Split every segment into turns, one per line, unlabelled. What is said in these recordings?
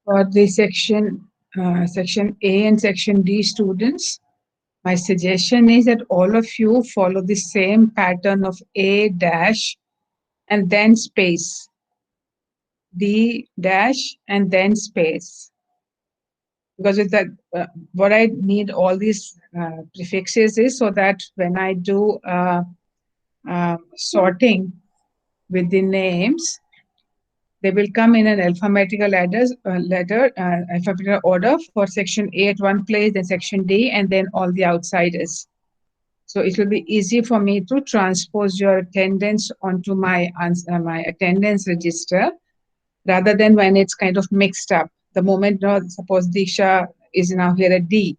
For the section A and section D students, my suggestion is that all of you follow the same pattern of A dash and then space, D dash and then space. Because with that, what I need all these prefixes is so that when I do sorting with the names, they will come in an alphabetical order for section A at one place, then section D, and then all the outsiders. So it will be easy for me to transpose your attendance onto my attendance register rather than when it's kind of mixed up. The moment, suppose Disha is now here at D,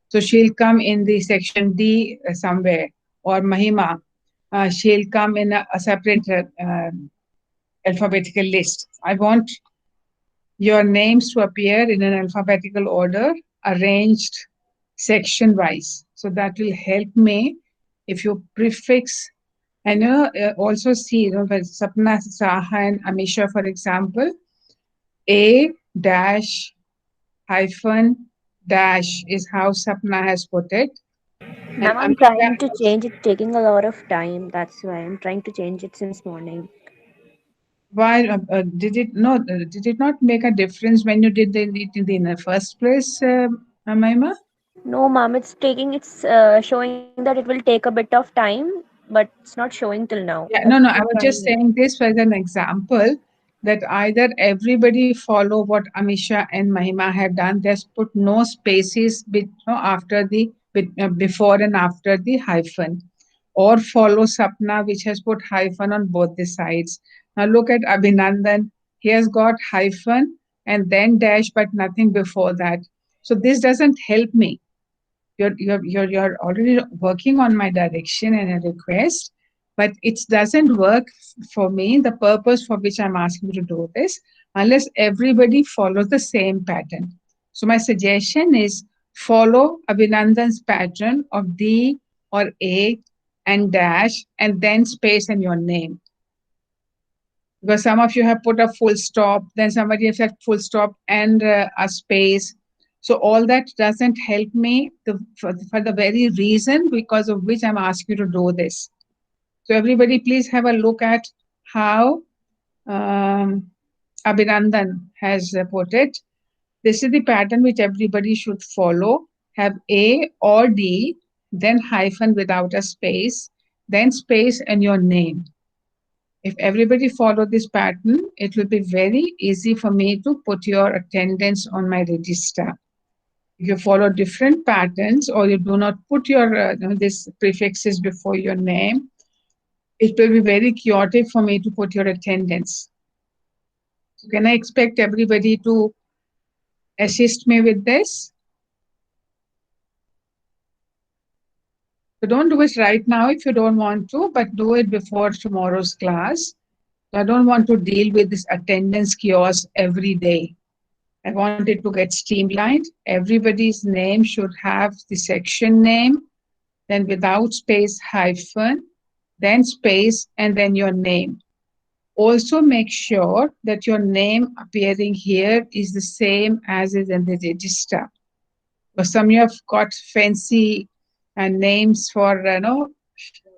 so she'll come in the section D somewhere, or Mahima, she'll come in a separate alphabetical list. I want your names to appear in an alphabetical order, arranged section wise. So that will help me if you prefix and also see, Sapna, Saha, and Amisha, for example, A dash hyphen dash is how Sapna has put it. And
Ma'am, I'm
Amisha,
trying to change it, taking a lot of time. That's why I'm trying to change it since morning.
why did it not make a difference when you did it in the first place, Amaima?
No, ma'am, it's showing that it will take a bit of time, but it's not showing till now.
Yeah,
I've
no,
been
I was
trying
just
it.
saying this as an example that either everybody follow what Amisha and Mahima have done, just put no spaces after before and after the hyphen, or follow Sapna, which has put hyphen on both the sides. Now look at Abhinandan, he has got hyphen and then dash, but nothing before that. So this doesn't help me. You're already working on my direction and a request, but it doesn't work for me, the purpose for which I'm asking you to do this, unless everybody follows the same pattern. So my suggestion is follow Abhinandan's pattern of D or A and dash and then space and your name. Because some of you have put a full stop, then somebody has said full stop and a space. So all that doesn't help me for the very reason because of which I'm asking you to do this. So everybody, please have a look at how um, Abhinandan has put it. This is the pattern which everybody should follow. Have A or D, then hyphen without a space, then space and your name. If everybody follow this pattern, it will be very easy for me to put your attendance on my register. If you follow different patterns or you do not put your this prefixes before your name, it will be very chaotic for me to put your attendance. So can I expect everybody to assist me with this? So don't do it right now if you don't want to, but do it before tomorrow's class. I don't want to deal with this attendance chaos every day. I want it to get streamlined. Everybody's name should have the section name, then without space hyphen, then space, and then your name. Also make sure that your name appearing here is the same as is in the register. Because some you have got fancy names for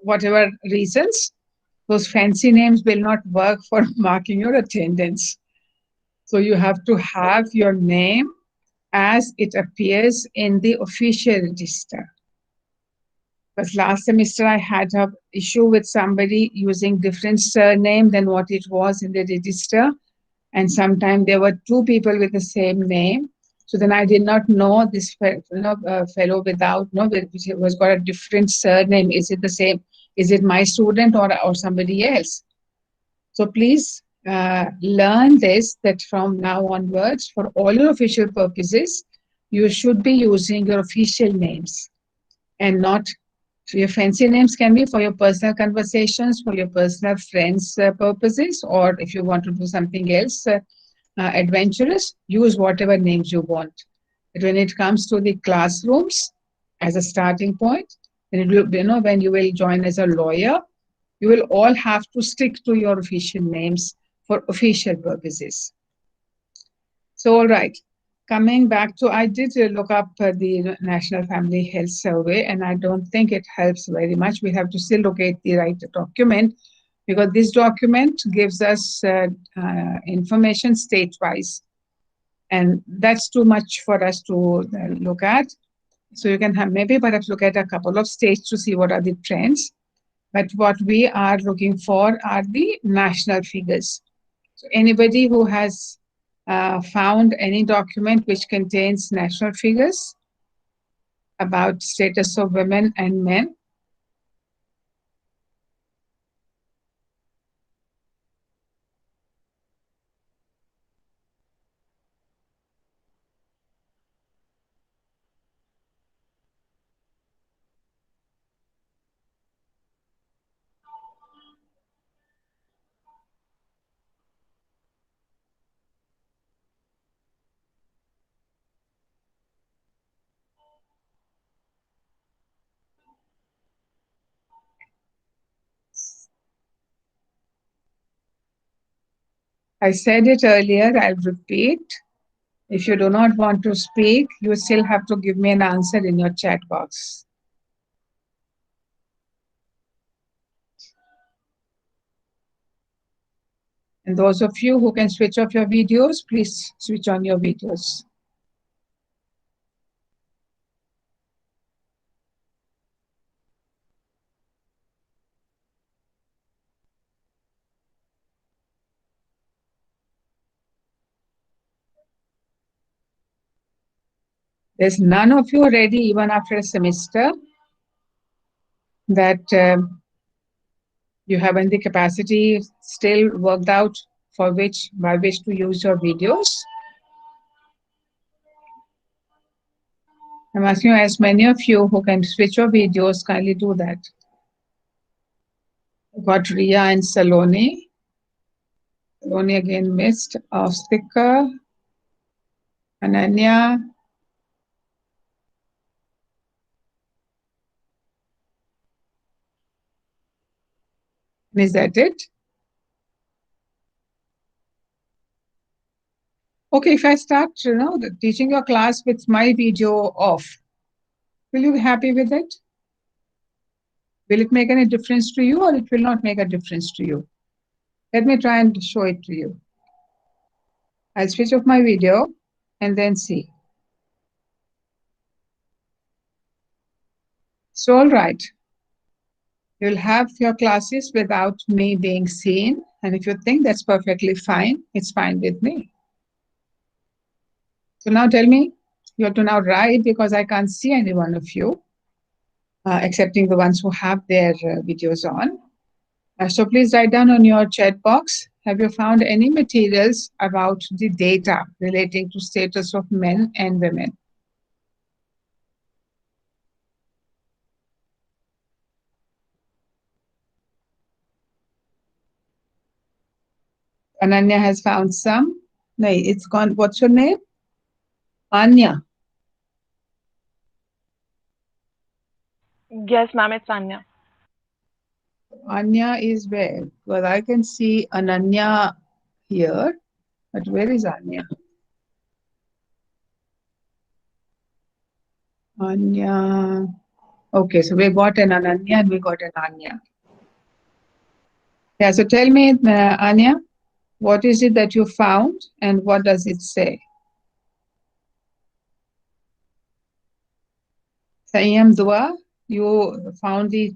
whatever reasons. Those fancy names will not work for marking your attendance. So you have to have your name as it appears in the official register. Because last semester I had an issue with somebody using different surname than what it was in the register. And sometimes there were two people with the same name. So then I did not know this fellow without, which was got a different surname. Is it the same? Is it my student or somebody else? So please learn this that from now onwards, for all your official purposes, you should be using your official names and not so your fancy names can be for your personal conversations, for your personal friends' purposes, or if you want to do something else adventurous, use whatever names you want. But when it comes to the classrooms as a starting point, then it will, when you will join as a lawyer, you will all have to stick to your official names for official purposes. So, all right. Coming back to, I did look up the National Family Health Survey, and I don't think it helps very much. We have to still locate the right document because this document gives us information state-wise, and that's too much for us to look at. So you can have maybe perhaps look at a couple of states to see what are the trends. But what we are looking for are the national figures. So anybody who has found any document which contains national figures about status of women and men. I said it earlier, I'll repeat. If you do not want to speak, you still have to give me an answer in your chat box. And those of you who can switch off your videos, please switch on your videos. There's none of you ready, even after a semester, that you haven't the capacity still worked out for by which to use your videos. I'm asking as many of you who can switch your videos, kindly do that. Got Ria and Saloni. Saloni again missed. Austika, Ananya. Is that it? Okay, if I start, teaching your class with my video off, will you be happy with it? Will it make any difference to you or it will not make a difference to you? Let me try and show it to you. I'll switch off my video and then see. So, all right. You'll have your classes without me being seen. And if you think that's perfectly fine, it's fine with me. So now tell me, you have to now write because I can't see any one of you, excepting the ones who have their videos on. So please write down on your chat box, have you found any materials about the data relating to status of men and women? Ananya has found some. No, it's gone. What's your name? Anya.
Yes, ma'am, it's Anya.
Anya is where? Well, I can see Ananya here, but where is Anya? Anya. Okay, so we got an Ananya and we got an Anya. Yeah, so tell me, Anya, what is it that you found and what does it say? Sanyam Dua, you found the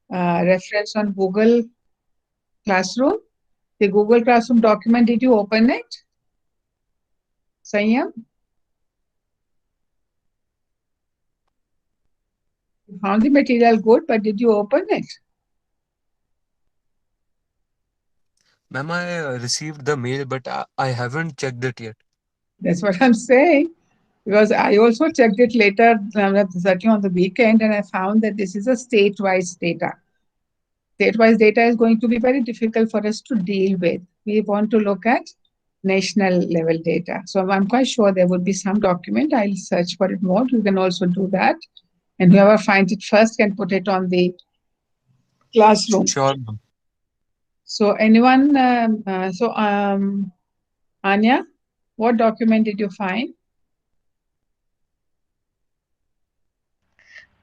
reference on Google Classroom. The Google Classroom document, did you open it? Sanyam? You found the material good, but did you open it?
Ma'am, I received the mail, but I haven't checked it yet.
That's what I'm saying. Because I also checked it later, certainly on the weekend, and I found that this is a state-wise data. State-wise data is going to be very difficult for us to deal with. We want to look at national level data. So I'm quite sure there would be some document. I'll search for it more. You can also do that. And whoever finds it first can put it on the classroom.
Sure, ma'am.
So anyone, Anya, What document did you find?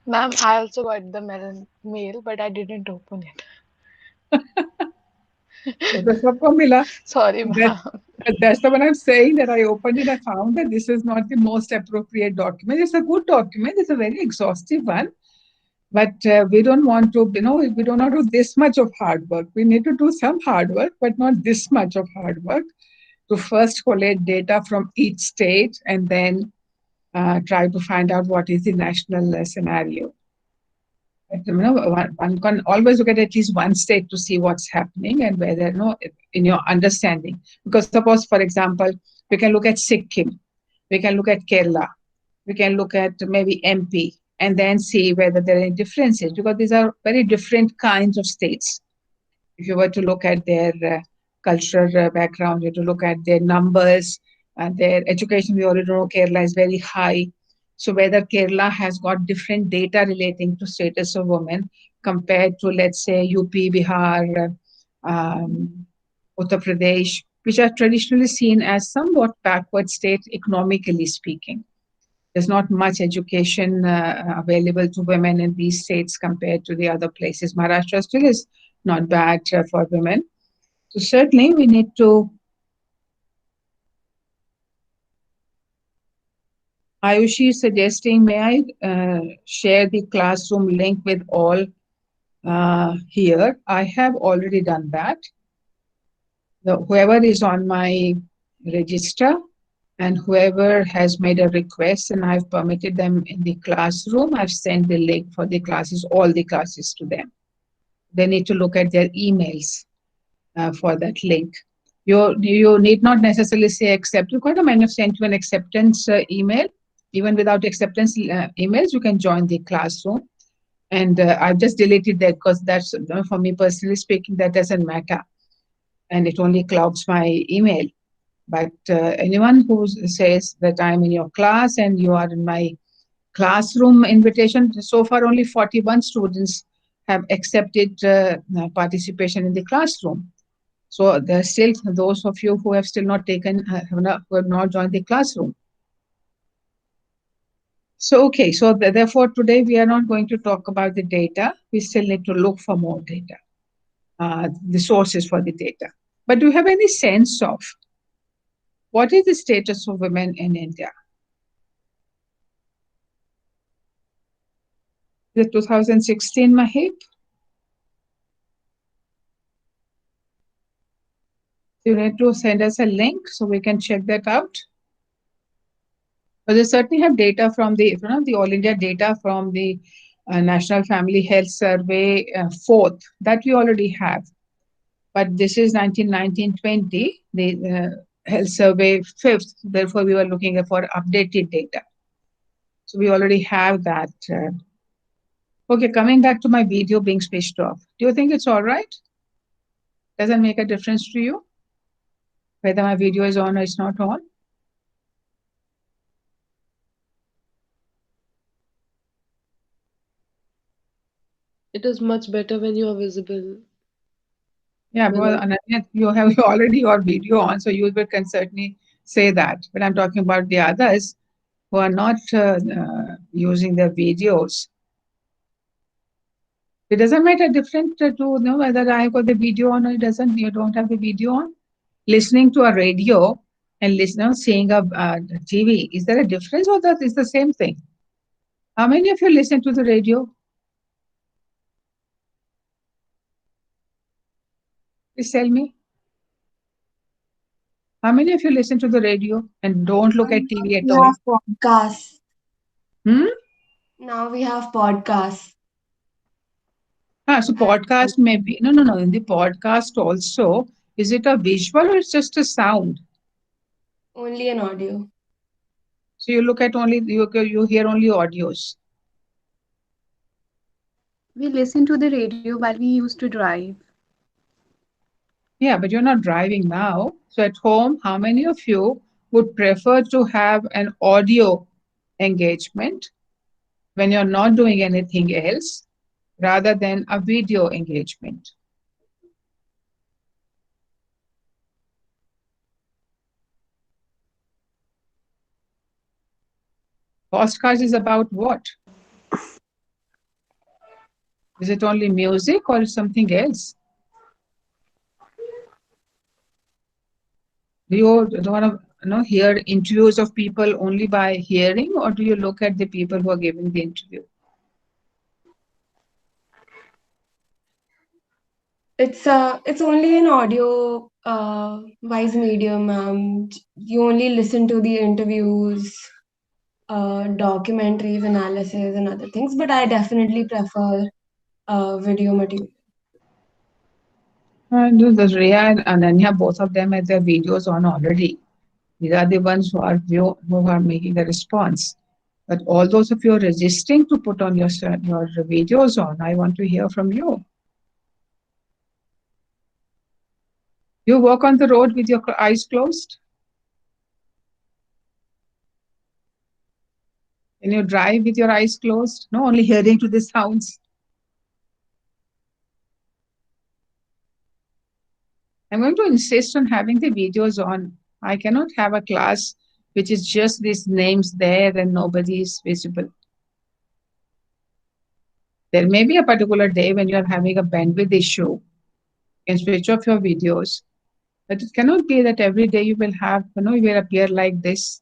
Ma'am, I also got the mail, but I didn't open
So
it.
that's what formula.
Sorry,
That,
ma'am.
that's the one I'm saying, that I opened it. I found that this is not the most appropriate document. It's a good document. It's a very exhaustive one. But we don't want to, we don't want to do this much of hard work. We need to do some hard work, but not this much of hard work to first collect data from each state and then try to find out what is the national scenario. But, one can always look at least one state to see what's happening and whether, in your understanding. Because suppose, for example, we can look at Sikkim, we can look at Kerala, we can look at maybe MP, and then see whether there are any differences, because these are very different kinds of states. If you were to look at their cultural background, you have to look at their numbers and their education. We already know Kerala is very high. So whether Kerala has got different data relating to status of women compared to, let's say, UP, Bihar, Uttar Pradesh, which are traditionally seen as somewhat backward states economically speaking. There's not much education available to women in these states compared to the other places. Maharashtra still is not bad for women. So certainly we need to. Ayushi is suggesting, may I share the classroom link with all here? I have already done that. Whoever is on my register and whoever has made a request and I've permitted them in the classroom, I've sent the link for the classes, all the classes to them. They need to look at their emails for that link. You need not necessarily say accept. You could have sent you an acceptance email. Even without acceptance emails, you can join the classroom. And I've just deleted that because that's, for me personally speaking, that doesn't matter. And it only clouds my email. But anyone who says that I'm in your class and you are in my classroom invitation, so far only 41 students have accepted participation in the classroom. So there are still those of you who have still not taken, who have not joined the classroom. So, okay, so therefore today we are not going to talk about the data. We still need to look for more data, the sources for the data. But do you have any sense of what is the status of women in India? The 2016 Mahip? You need to send us a link so we can check that out. But they certainly have data from the All India data from the National Family Health Survey 4th, that we already have. But this is 1919-20, the Health Survey 5th. Therefore, we were looking for updated data. So we already have that. Okay, coming back to my video being switched off. Do you think it's all right? Doesn't make a difference to you whether my video is on or it's not on?
It is much better when you are visible.
Yeah, well, Ananya, you have already your video on, so you can certainly say that. But I'm talking about the others who are not using their videos. It doesn't matter different to know whether I have got the video on or it doesn't. You don't have the video on. Listening to a radio and seeing a TV, is there a difference or that is the same thing? How many of you listen to the radio? Please tell me. How many of you listen to the radio and don't look at TV at
We
all?
have podcasts.
Hmm?
Now we have podcasts.
So podcast maybe. No. In the podcast also, is it a visual or it's just a sound?
Only an audio.
So you look at only, you hear only audios.
We listen to the radio while we used to drive.
Yeah, but you're not driving now. So at home, how many of you would prefer to have an audio engagement when you're not doing anything else rather than a video engagement? Podcast is about what? Is it only music or something else? Do you want to hear interviews of people only by hearing, or do you look at the people who are giving the interview?
It's only an audio wise medium. You only listen to the interviews, documentaries, analysis, and other things. But I definitely prefer video material.
And the Rhea and Ananya, both of them have their videos on already. These are the ones who are making the response. But all those of you are resisting to put on your videos on, I want to hear from you. You walk on the road with your eyes closed? Can you drive with your eyes closed? No, only hearing to the sounds. I'm going to insist on having the videos on. I cannot have a class which is just these names there and nobody is visible. There may be a particular day when you are having a bandwidth issue. You can switch off your videos. But it cannot be that every day you will have, you will appear like this.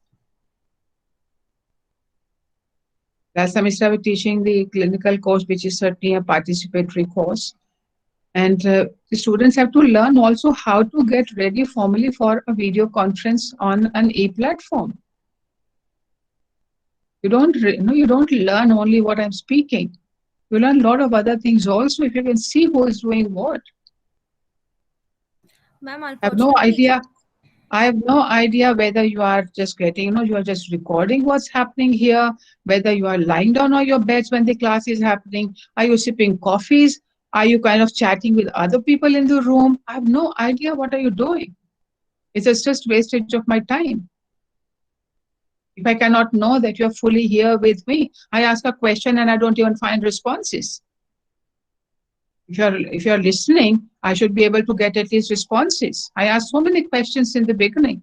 Last semester, we were teaching the clinical course, which is certainly a participatory course. And the students have to learn also how to get ready formally for a video conference on an e-platform. You don't learn only what I'm speaking. You learn a lot of other things also if you can see who is doing what.
Ma'am,
I have no idea whether you are just getting, you are just recording what's happening here, whether you are lying down on your beds when the class is happening. Are you sipping coffees? Are you kind of chatting with other people in the room? I have no idea what are you doing. It's just wastage of my time. If I cannot know that you're fully here with me, I ask a question and I don't even find responses. If you're listening, I should be able to get at least responses. I asked so many questions in the beginning.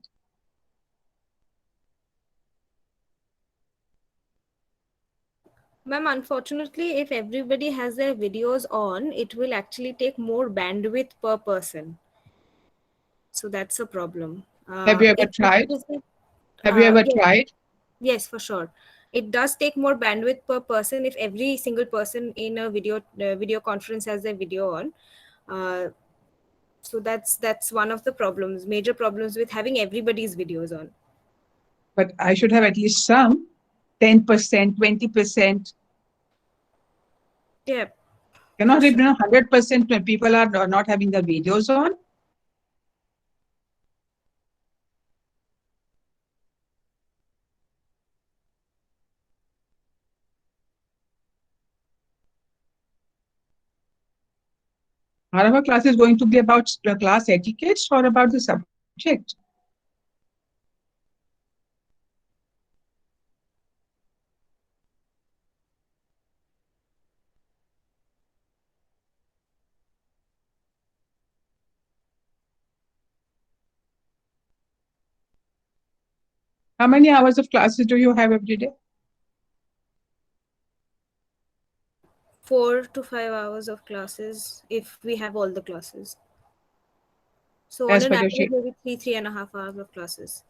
Ma'am, unfortunately, if everybody has their videos on, it will actually take more bandwidth per person. So that's a problem.
Have you ever tried? Have you ever tried?
Yes, for sure. It does take more bandwidth per person if every single person in a video conference has their video on. So that's one of the major problems with having everybody's videos on.
But I should have at least some, 10%, 20%.
Yeah.
Cannot even 100% when people are not having their videos on. Are our classes going to be about the class etiquettes or about the subject? How many hours of classes do you have every day?
4 to 5 hours of classes if we have all the classes. So
As
on
per
an
your
average,
sheet.
maybe 3.5 hours of classes.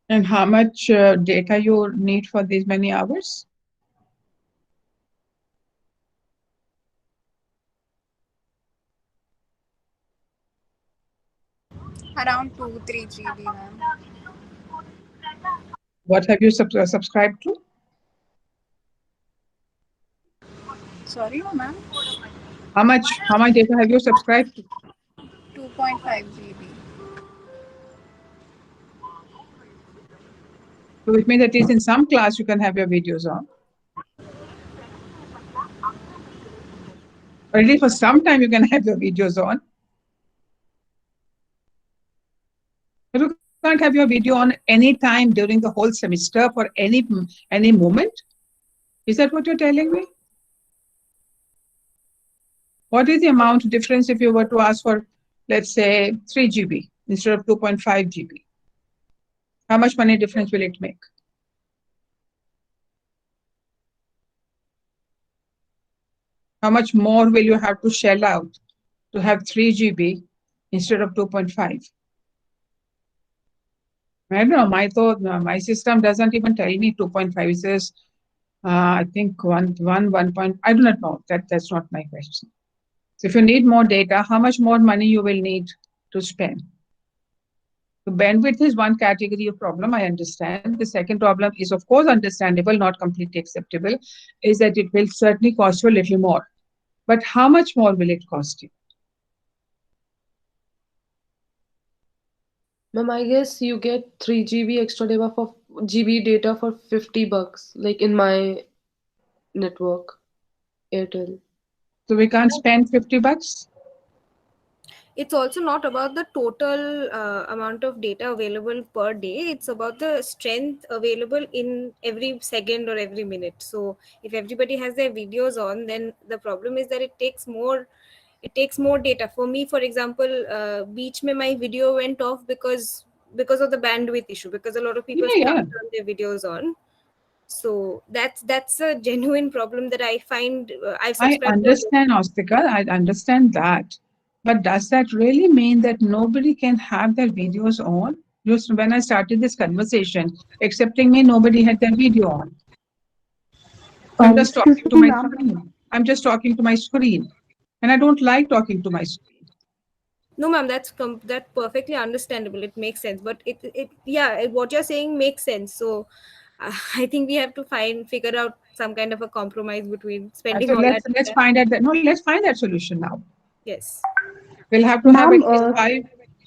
And how much data you need for these many hours?
Around 2-3 GB, ma'am.
What have you subscribed to?
Sorry, ma'am.
How much data have you subscribed to?
2.5 GB.
So it means at least in some class you can have your videos on. Or at least for some time you can have your videos on. But you can't have your video on any time during the whole semester for any moment. Is that what you're telling me? What is the amount difference if you were to ask for, let's say, 3 GB instead of 2.5 GB? How much money difference will it make? How much more will you have to shell out to have 3 GB instead of 2.5? I don't know. My system doesn't even tell me 2.5. It says, I think 1 point. I do not know. That's not my question. So if you need more data, how much more money you will need to spend? So bandwidth is one category of problem, I understand. The second problem is, of course, understandable, not completely acceptable, is that it will certainly cost you a little more. But how much more will it cost you?
Ma'am, I guess you get 3 GB extra data for $50, like in my network, Airtel.
So we can't spend $50?
It's also not about the total amount of data available per day. It's about the strength available in every second or every minute. So if everybody has their videos on, then the problem is that it takes more data. For me, for example, beach mein my video went off because of the bandwidth issue, because a lot of people
Yeah.
can't turn their videos on. So that's a genuine problem that I find. I've
I
subscribed to
understand, Austika. I understand that. But does that really mean that nobody can have their videos on? Just when I started this conversation, excepting me, nobody had their video on. I'm just
Excuse
talking to
me,
my
ma'am.
screen. I'm just talking to my screen. And I don't like talking to my screen.
No, ma'am, that's perfectly understandable. It makes sense, but what you're saying makes sense. So, I think we have to figure out some kind of a compromise between spending
So
all that.
let's find out that. No, let's find that solution now.
Yes.
We'll have to have
Ma'am,
at least 5.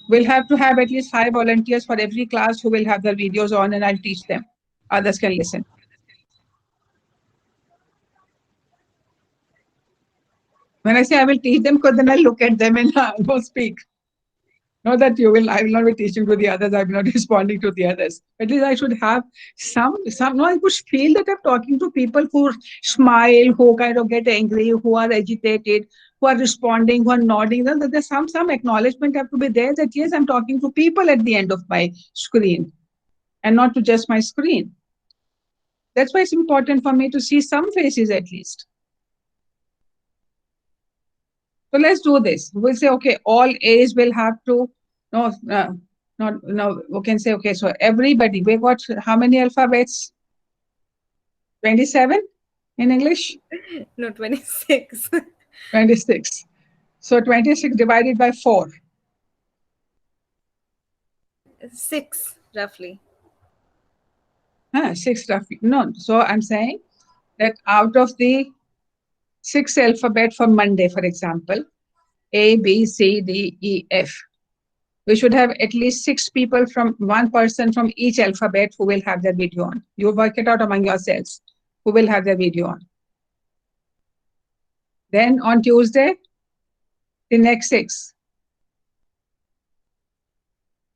We'll have to have at least 5 volunteers for every class who will have their videos on, and I'll teach them. Others can listen. When I say I will teach them, because then I'll look at them and go speak. Not that I will not be teaching to the others, I'm not responding to the others. At least I should have no, I would feel that I'm talking to people who smile, who kind of get angry, who are agitated, who are responding, who are nodding. There's some acknowledgement have to be there that yes, I'm talking to people at the end of my screen and not to just my screen. That's why it's important for me to see some faces at least. So let's do this. We'll say, okay, all A's will have to, we can say, okay, so everybody, we got how many alphabets? 27 in English?
No, 26.
26. So 26 divided by 4.
6, roughly.
6 roughly. No, so I'm saying that out of the 6 alphabet for Monday, for example, A, B, C, D, E, F, we should have at least 6 people from one person from each alphabet who will have their video on. You work it out among yourselves who will have their video on. Then on Tuesday, the next 6.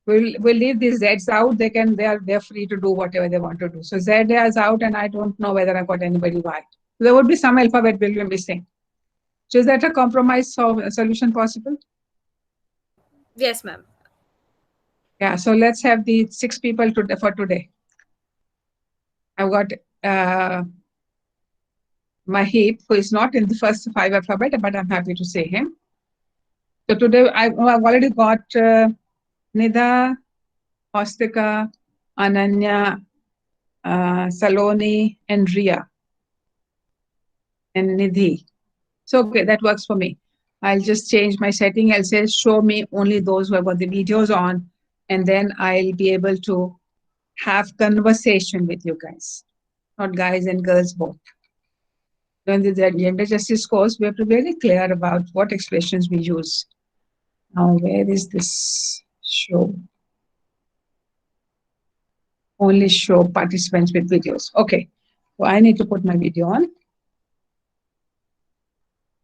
We'll leave these Zs out. They're free to do whatever they want to do. So Z is out, and I don't know whether I got anybody Y. There would be some alphabet will be missing. So is that a compromise solution possible?
Yes, ma'am.
Yeah, so let's have the 6 people for today. I've got Mahib, who is not in the first 5 alphabet, but I'm happy to say him. So today I've already got Nida, Austika, Ananya, Saloni, and Ria, and Nidhi. So okay, that works for me. I'll just change my setting. I'll say show me only those who have got the videos on, and then I'll be able to have conversation with you guys, not guys and girls both. When the gender justice course, we have to be very clear about what expressions we use. Now, where is this show? Only show participants with videos. Okay, so I need to put my video on.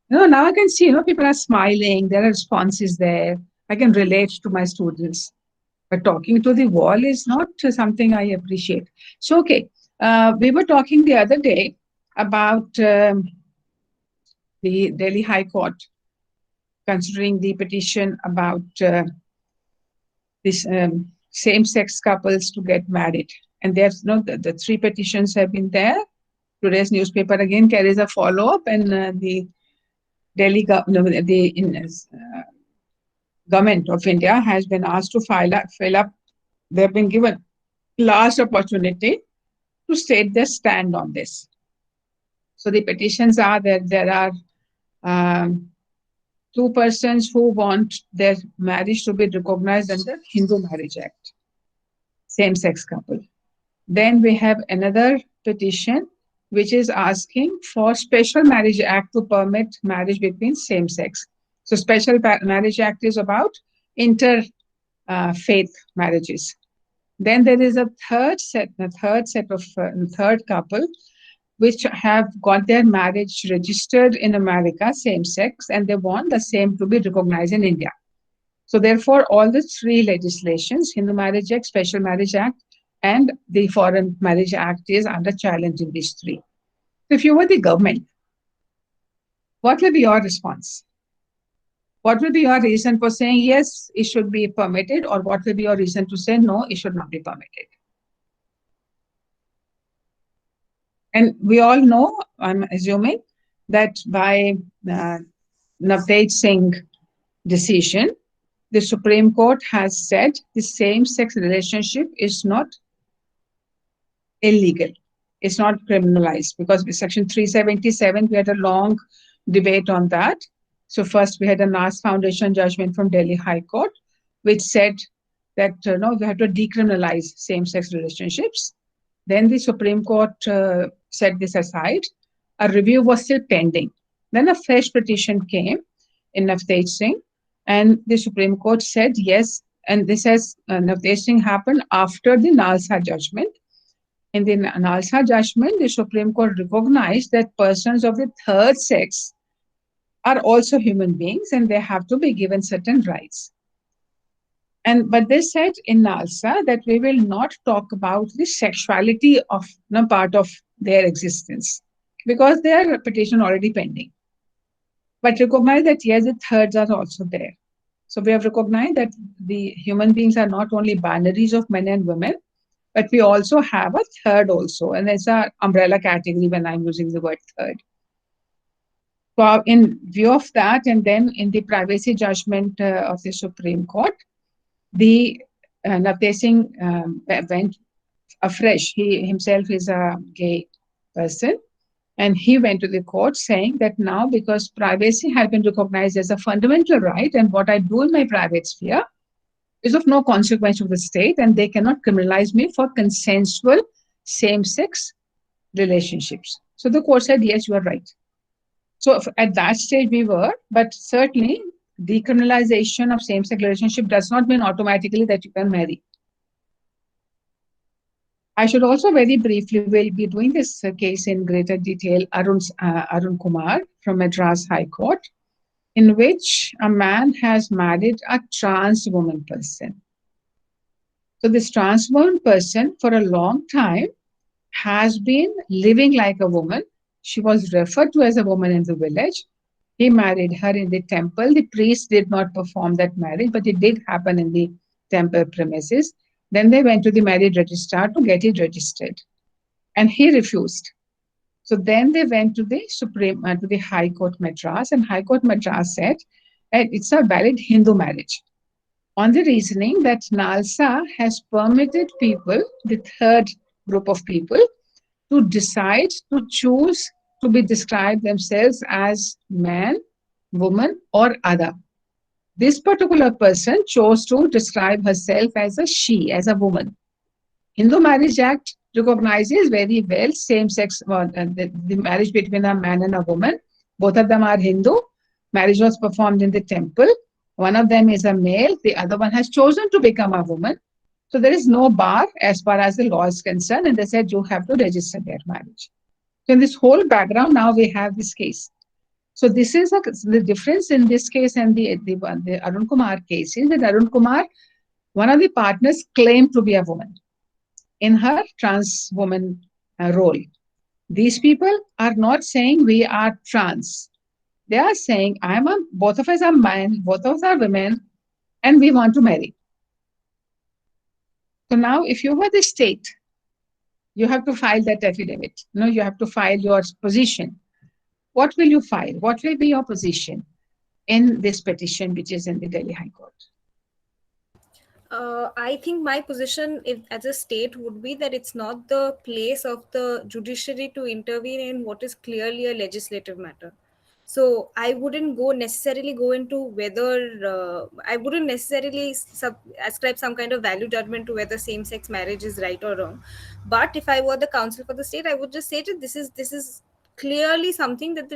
Now I can see, people are smiling, there are responses there. I can relate to my students. But talking to the wall is not something I appreciate. So, okay, we were talking the other day about the Delhi High Court considering the petition about this same-sex couples to get married. And there's the 3 petitions have been there. Today's newspaper again carries a follow-up, and the Delhi, government of India has been asked to fill up. They have been given last opportunity to state their stand on this. So the petitions are that there are two persons who want their marriage to be recognized under Hindu Marriage Act, same-sex couple. Then we have another petition which is asking for Special Marriage Act to permit marriage between same sex. So Special Marriage Act is about inter-faith marriages. Then there is a third couple which have got their marriage registered in America, same sex, and they want the same to be recognized in India. So therefore, all the three legislations, Hindu Marriage Act, Special Marriage Act, and the Foreign Marriage Act is under challenge in these three. So if you were the government, what will be your response? What will be your reason for saying, yes, it should be permitted, or what will be your reason to say, no, it should not be permitted? And we all know, I'm assuming, that by Navtej Singh decision, the Supreme Court has said the same-sex relationship is not illegal. It's not criminalized, because with Section 377, we had a long debate on that. So first we had a Nas Foundation judgment from Delhi High Court, which said that no, we have to decriminalize same-sex relationships. Then the Supreme Court set this aside. A review was still pending. Then a fresh petition came in Navtej Singh, and the Supreme Court said yes. And this has Navtej Singh happened after the Nalsa judgment. In the Nalsa judgment, the Supreme Court recognized that persons of the third sex are also human beings, and they have to be given certain rights. But they said in Nalsa that we will not talk about the sexuality of part of their existence, because their petition already pending. But recognize that yes, the thirds are also there. So we have recognized that the human beings are not only binaries of men and women, but we also have a third also, and it's an umbrella category when I'm using the word third. So in view of that, and then in the privacy judgment of the Supreme Court, the Navtej Singh went afresh. He himself is a gay person, and he went to the court saying that now, because privacy has been recognized as a fundamental right, and what I do in my private sphere is of no consequence to the state, and they cannot criminalize me for consensual same-sex relationships. So the court said, yes, you are right. So at that stage we were, but certainly decriminalization of same-sex relationship does not mean automatically that you can marry. I should also very briefly, we'll be doing this case in greater detail, Arun Kumar from Madras High Court, in which a man has married a trans woman person. So this trans woman person for a long time has been living like a woman. She was referred to as a woman in the village. He married her in the temple. The priest did not perform that marriage, but it did happen in the temple premises. Then they went to the marriage registrar to get it registered, and he refused. So then they went to the to the High Court Madras, and High Court Madras said that it's a valid Hindu marriage, on the reasoning that Nalsa has permitted people, the third group of people, to decide to choose to be described themselves as man, woman, or other. This particular person chose to describe herself as a she, as a woman. Hindu Marriage Act recognizes very well same-sex, the marriage between a man and a woman. Both of them are Hindu. Marriage was performed in the temple. One of them is a male. The other one has chosen to become a woman. So there is no bar as far as the law is concerned, and they said you have to register their marriage. So in this whole background, now we have this case. So this is the difference in this case and the Arun Kumar case is that Arun Kumar, one of the partners, claimed to be a woman in her trans woman role. These people are not saying we are trans. They are saying both of us are men, both of us are women, and we want to marry. So now, if you were the state, you have to file that affidavit. You have to file your position. what will you file? What will be your position in this petition, which is in the Delhi High Court?
I think my position as a state would be that it's not the place of the judiciary to intervene in what is clearly a legislative matter. So I wouldn't necessarily go into whether I wouldn't necessarily ascribe some kind of value judgment to whether same-sex marriage is right or wrong. But if I were the counsel for the state, I would just say that this is clearly something that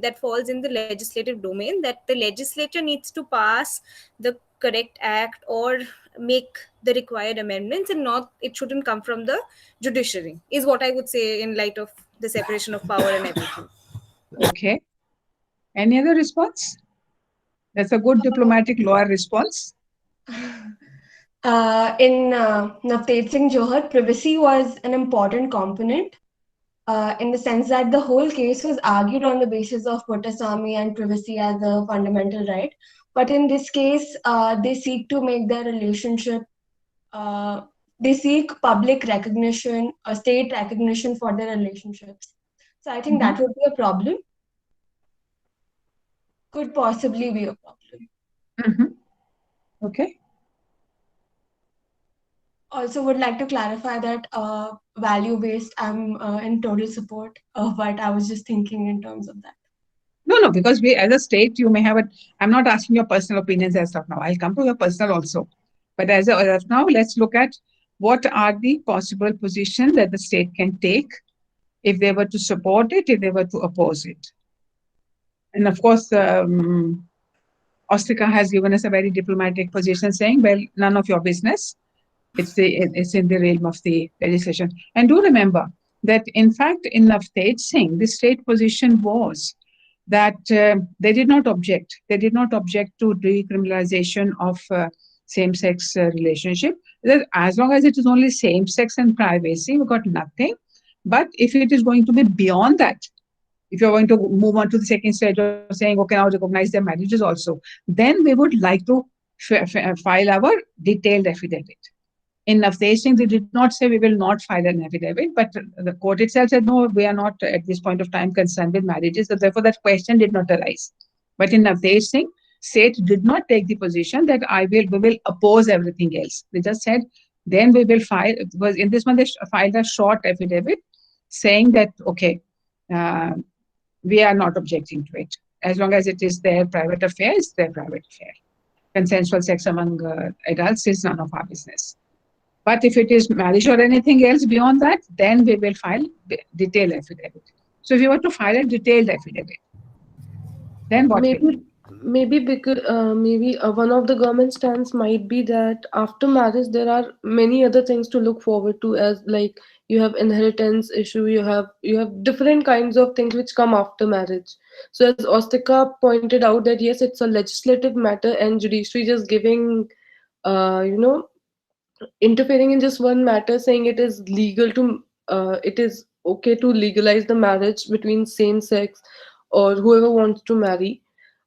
that falls in the legislative domain, that the legislature needs to pass the correct act or make the required amendments, and not, it shouldn't come from the judiciary, is what I would say in light of the separation of power and everything.
Okay. Any other response? That's a good diplomatic lawyer response.
In Navtej Singh Johar, privacy was an important component in the sense that the whole case was argued on the basis of Puttaswamy and privacy as a fundamental right. But in this case, they seek to make their relationship, they seek public recognition, state recognition for their relationships. So I think that would be a problem. Could possibly be a problem.
Okay.
Also would like to clarify that value-based, I'm in total support, but I was just thinking in terms of that.
No, because we, as a state, you may have I'm not asking your personal opinions as of now. I'll come to your personal also. But as of now, let's look at what are the possible positions that the state can take if they were to support it, if they were to oppose it. And of course, Ostika has given us a very diplomatic position saying, well, none of your business. It's in the realm of the legislation. And do remember that, in fact, in Navtej Singh, the state position was that they did not object. They did not object to decriminalization of same-sex relationship. That as long as it is only same-sex and privacy, we've got nothing. But if it is going to be beyond that, if you're going to move on to the second stage of saying, okay, now recognize their marriages also, then we would like to file our detailed affidavit. In Navtej Singh, they did not say we will not file an affidavit, but the court itself said, no, we are not at this point of time concerned with marriages. So therefore, that question did not arise. But in Navtej Singh, state did not take the position that we will oppose everything else. They just said, then we will file. It was in this one, they filed a short affidavit saying that, okay, we are not objecting to it. As long as it is their private affair, it's their private affair. Consensual sex among adults is none of our business. But if it is marriage or anything else beyond that, then we will file detailed affidavit. So if you were to file a detailed affidavit, then what?
Maybe because one of the government stance might be that after marriage there are many other things to look forward to, as like you have inheritance issue, you have different kinds of things which come after marriage. So as Ostika pointed out that yes, it's a legislative matter and judiciary just giving interfering in just one matter, saying it is legal to it is okay to legalize the marriage between same sex or whoever wants to marry.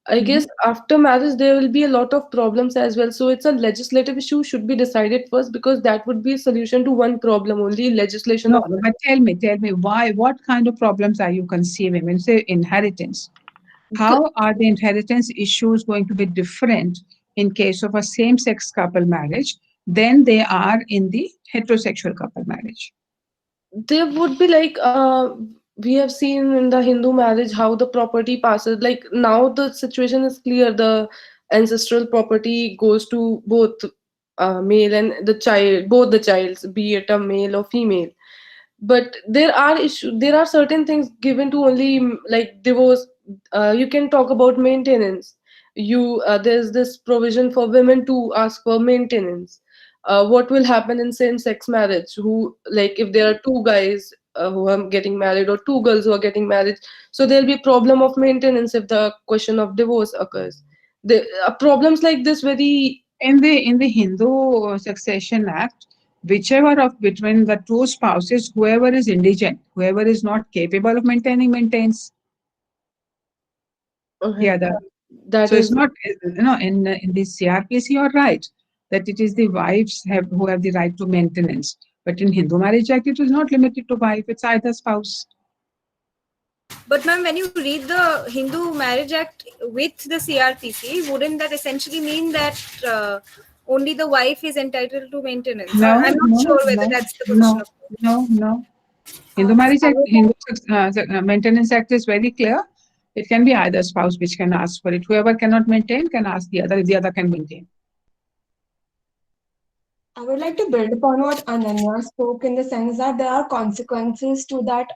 I guess after marriage there will be a lot of problems as well. So it's a legislative issue should be decided first, because that would be a solution to one problem only, legislation.
No, but tell me why? What kind of problems are you conceiving when you say inheritance? How are the inheritance issues going to be different in case of a same-sex couple marriage than they are in the heterosexual couple marriage?
There would be like we have seen in the Hindu marriage how the property passes. Like now the situation is clear. The ancestral property goes to both male and the child, both the childs, be it a male or female. But there are issues. There are certain things given to only like divorce. You can talk about maintenance. There's this provision for women to ask for maintenance. What will happen in same-sex marriage? Who, like, if there are two guys who are getting married or two girls who are getting married, so there'll be problem of maintenance if the question of divorce occurs. The problems like this very
in the Hindu Succession Act, whichever of between the two spouses, whoever is indigent, whoever is not capable of maintaining, maintains.
okay.
The other.
That
So
is
it's not, in the CRPC, you're right, that it is the wives who have the right to maintenance. But in Hindu Marriage Act, it is not limited to wife, it's either spouse.
But ma'am, when you read the Hindu Marriage Act with the CRPC, wouldn't that essentially mean that only the wife is entitled to maintenance?
No,
I'm not
no,
sure whether
no,
that's the position
no,
of.
no. Hindu Marriage Act, Maintenance Act is very clear. It can be either spouse which can ask for it. Whoever cannot maintain can ask the other if the other can maintain.
I would like to build upon what Ananya spoke in the sense that there are consequences to that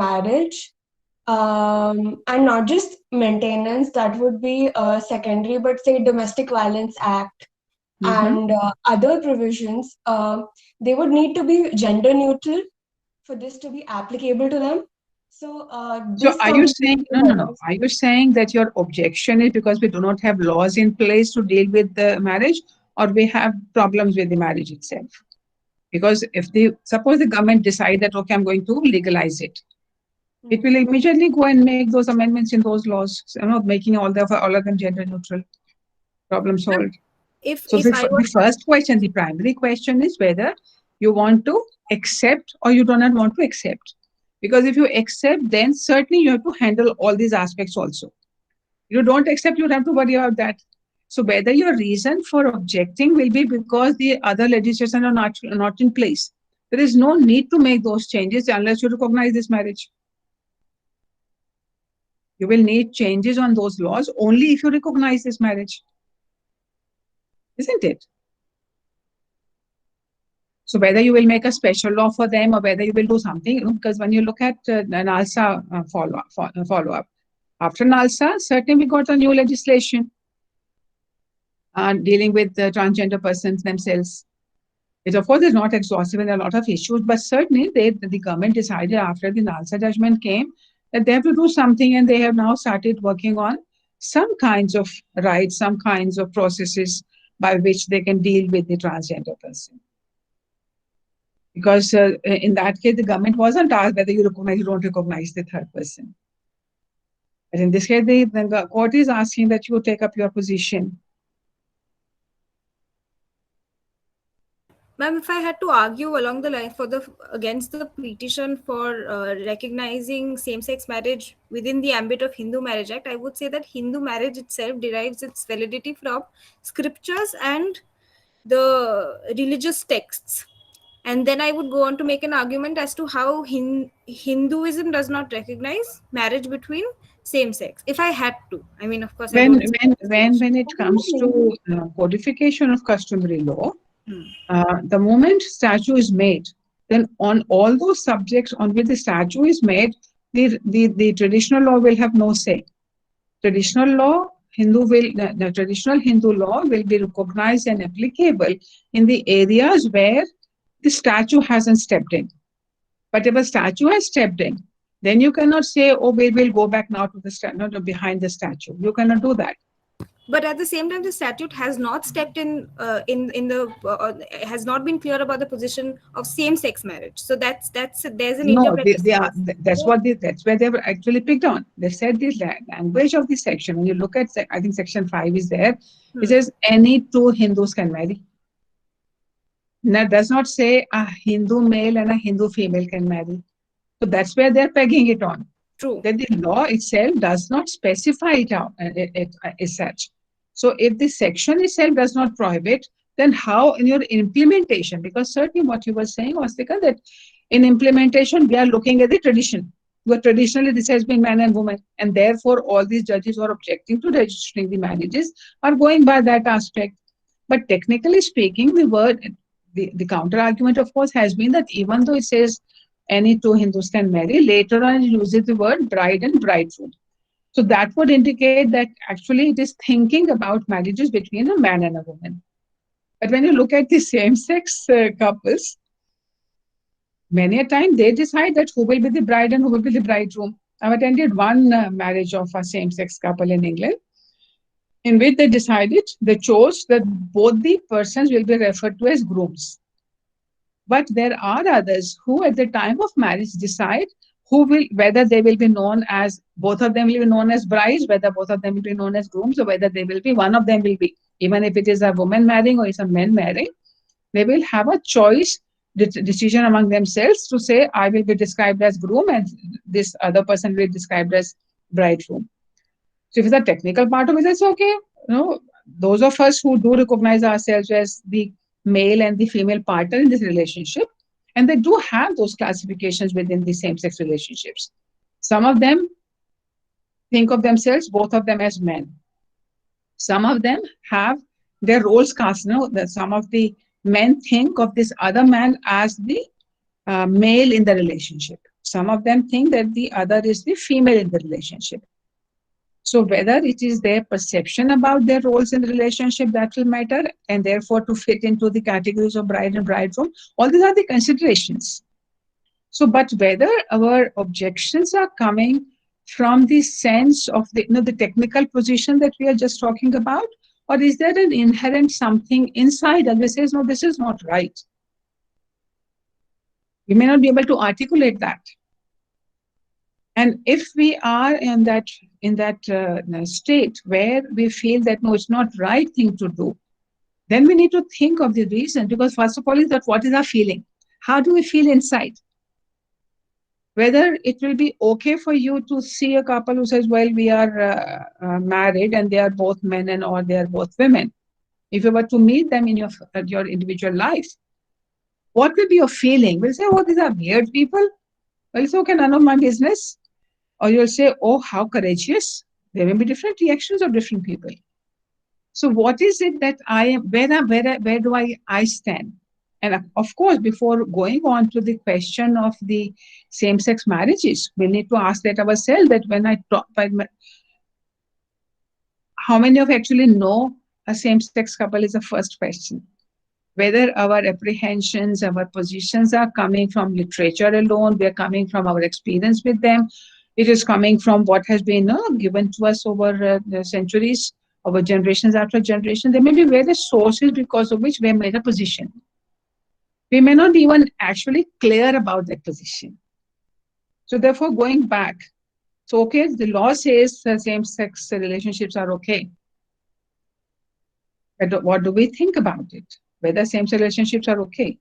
marriage, and not just maintenance, that would be secondary, but say Domestic Violence Act and other provisions, they would need to be gender neutral for this to be applicable to them. So
So
this
are you
comes
saying, no. Are you saying that your objection is because we do not have laws in place to deal with the marriage, or we have problems with the marriage itself? Because if suppose the government decide that, okay, I'm going to legalize it, it will immediately go and make those amendments in those laws, making all of them gender neutral. Problem solved. So the first question, the primary question is whether you want to accept or you do not want to accept. Because if you accept, then certainly you have to handle all these aspects also. If you don't accept, you have to worry about that. So whether your reason for objecting will be because the other legislation are not in place. There is no need to make those changes unless you recognize this marriage. You will need changes on those laws only if you recognize this marriage. Isn't it? So whether you will make a special law for them or whether you will do something, because when you look at NALSA follow-up, after NALSA, certainly we got a new legislation dealing with the transgender persons themselves. It, of course, is not exhaustive in a lot of issues, but certainly the government decided after the NALSA judgment came that they have to do something, and they have now started working on some kinds of rights, some kinds of processes by which they can deal with the transgender person. Because in that case, the government wasn't asked whether you recognize or don't recognize the third person. But in this case, the court is asking that you take up your position.
Ma'am, if I had to argue along the line against the petition for recognizing same-sex marriage within the ambit of Hindu Marriage Act, I would say that Hindu marriage itself derives its validity from scriptures and the religious texts. And then I would go on to make an argument as to how Hinduism does not recognize marriage between same sex. If I had to, I mean, of course,
when it comes to codification of customary law, the moment statute is made, then on all those subjects on which the statute is made, the traditional law will have no say. Traditional law, the traditional Hindu law will be recognized and applicable in the areas where the statute hasn't stepped in. But if a statute has stepped in, then you cannot say, oh, we will go back now to the behind the statute. You cannot do that.
But at the same time, the statute has not stepped in has not been clear about the position of same-sex marriage. So there's an interpretation.
That's where they were actually picked on. They said the language of the section. When you look at, I think section 5 is there. It says any two Hindus can marry. Now, does not say a Hindu male and a Hindu female can marry. So that's where they're pegging it on.
True.
That the law itself does not specify it out as such. So if the section itself does not prohibit, then how in your implementation? Because certainly what you were saying, Vastika, that in implementation, we are looking at the tradition. But traditionally, this has been man and woman. And therefore, all these judges who are objecting to registering the marriages are going by that aspect. But technically speaking, the counter argument, of course, has been that even though it says any two Hindus can marry, later on it uses the word bride and bridegroom. So that would indicate that actually it is thinking about marriages between a man and a woman. But when you look at the same-sex couples, many a time they decide that who will be the bride and who will be the bridegroom. I've attended one marriage of a same-sex couple in England, in which they chose that both the persons will be referred to as grooms. But there are others who at the time of marriage decide whether they will be known as, both of them will be known as brides, whether both of them will be known as grooms, or whether one of them will be, even if it is a woman marrying or it's a man marrying, they will have a choice decision among themselves to say, I will be described as groom and this other person will be described as bridegroom. So if it's a technical part of it, that's okay. Those of us who do recognize ourselves as the male and the female partner in this relationship, and they do have those classifications within the same-sex relationships. Some of them think of themselves, both of them, as men. Some of them have their roles cast. That some of the men think of this other man as the male in the relationship. Some of them think that the other is the female in the relationship. So whether it is their perception about their roles in the relationship that will matter, and therefore to fit into the categories of bride and bridegroom, all these are the considerations. So, but whether our objections are coming from the sense of the technical position that we are just talking about, or is there an inherent something inside that says, no, this is not right? We may not be able to articulate that. And if we are in that state where we feel that, no, it's not right thing to do, then we need to think of the reason, because first of all is that what is our feeling? How do we feel inside? Whether it will be okay for you to see a couple who says, well, we are married and they are both men and or they are both women. If you were to meet them in your individual life, what will be your feeling? Will say, oh, these are weird people. Well, it's okay, none of my business. Or you'll say, oh, how courageous. There may be different reactions of different people. So what is it that where do I stand? And of course, before going on to the question of the same-sex marriages, we need to ask that ourselves, that when I talk, how many of you actually know a same-sex couple is the first question. Whether our apprehensions, our positions are coming from literature alone, we are coming from our experience with them, it is coming from what has been given to us over the centuries, over generations after generation. There may be various sources because of which we have made a position. We may not be even actually clear about that position. So therefore, going back, so okay, the law says same-sex relationships are okay. But what do we think about it? Whether same-sex relationships are okay?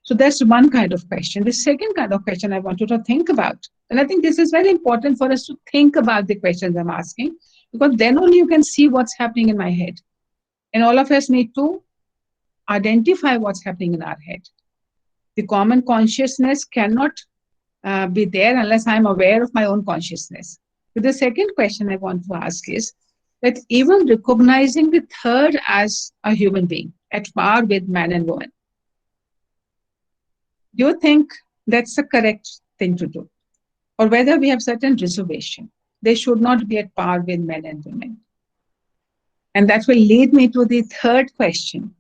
So that's one kind of question. The second kind of question I want you to think about, and I think this is very important for us to think about the questions I'm asking, because then only you can see what's happening in my head. And all of us need to identify what's happening in our head. The common consciousness cannot be there unless I'm aware of my own consciousness. But the second question I want to ask is that even recognizing the third as a human being at par with man and woman, do you think that's the correct thing to do? Or whether we have certain reservation, they should not be at par with men and women. And that will lead me to the third question.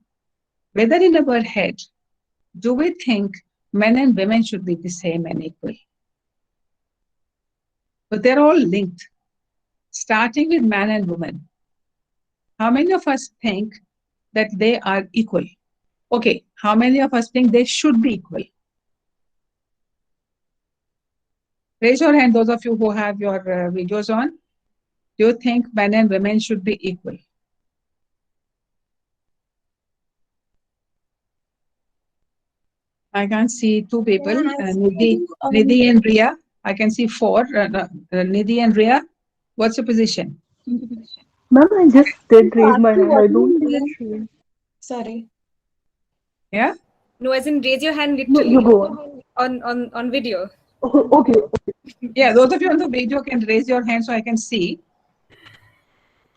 Whether in our head, do we think men and women should be the same and equal? But they're all linked. Starting with man and woman, how many of us think that they are equal? Okay, how many of us think they should be equal? Raise your hand, those of you who have your videos on. Do you think men and women should be equal? I can see two people, Nidhi and Ria. I can see four, Nidhi and Ria. What's your position?
Ma'am, I just did raise my hand. I don't think it's showing.
Sorry.
Yeah?
No, as in raise your hand
No,
literally
you go on.
on video.
Oh, okay.
Yeah, those of you on the video can raise your hand so I can see.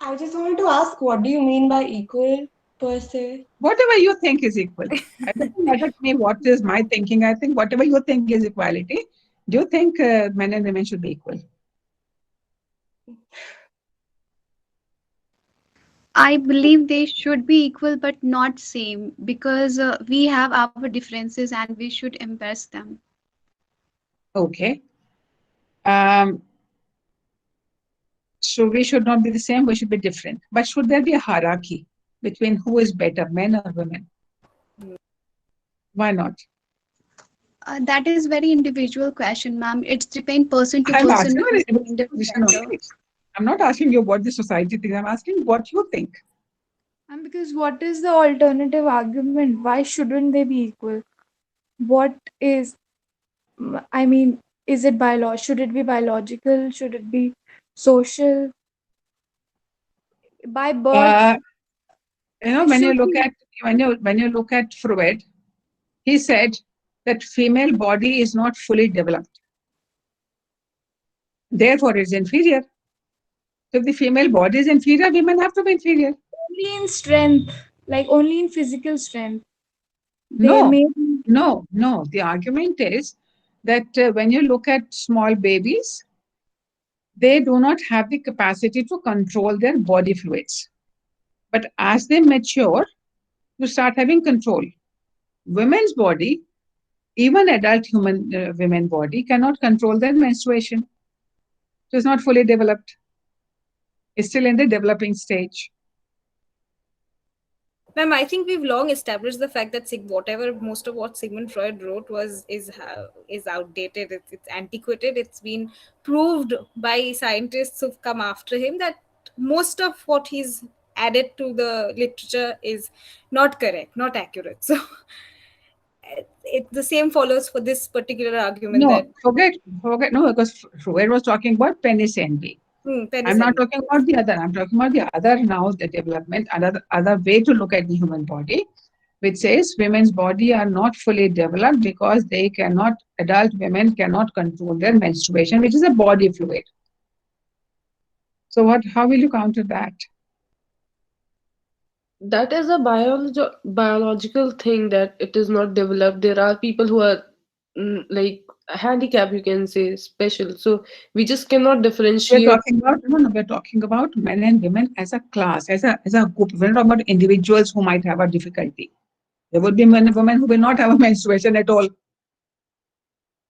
I just wanted to ask, what do you mean by equal per se?
Whatever you think is equal. It doesn't matter to me what is my thinking. I think whatever you think is equality. Do you think men and women should be equal?
I believe they should be equal but not same, because we have our differences and we should embrace them.
Okay. So we should not be the same, we should be different. But should there be a hierarchy between who is better, men or women? Why not?
That is very individual question, ma'am. It's depend person to
I'm
person.
I'm not asking you what the society thinks. I'm asking what you think.
And because what is the alternative argument? Why shouldn't they be equal? what is, I mean, is it should it be biological? Should it be social? By birth,
Uh,
it
when you
should
look
be.
at Freud, he said that female body is not fully developed. Therefore, it's inferior. So if the female body is inferior, women have to be inferior.
Only in strength, like only in physical strength. There
No,
may be.
no. The argument is that when you look at small babies, they do not have the capacity to control their body fluids. But as they mature, you start having control. Women's body, even adult human women body, cannot control their menstruation. So it's not fully developed. It's still in the developing stage.
Ma'am, I think we've long established the fact that whatever most of what Sigmund Freud wrote is outdated. It's antiquated. It's been proved by scientists who've come after him that most of what he's added to the literature is not correct, not accurate. So the same follows for this particular argument
No,
that
forget. No, because Freud was talking about penis envy. I'm not talking about the other. I'm talking about the other now, the development, other way to look at the human body, which says women's body are not fully developed because adult women cannot control their menstruation, which is a body fluid. So how will you counter that?
That is a biological thing that it is not developed. There are people who are like handicapped, you can say, special. So we just cannot differentiate.
We're talking about men and women as a class, as a group. We're not talking about individuals who might have a difficulty. There would be men and women who will not have a menstruation at all.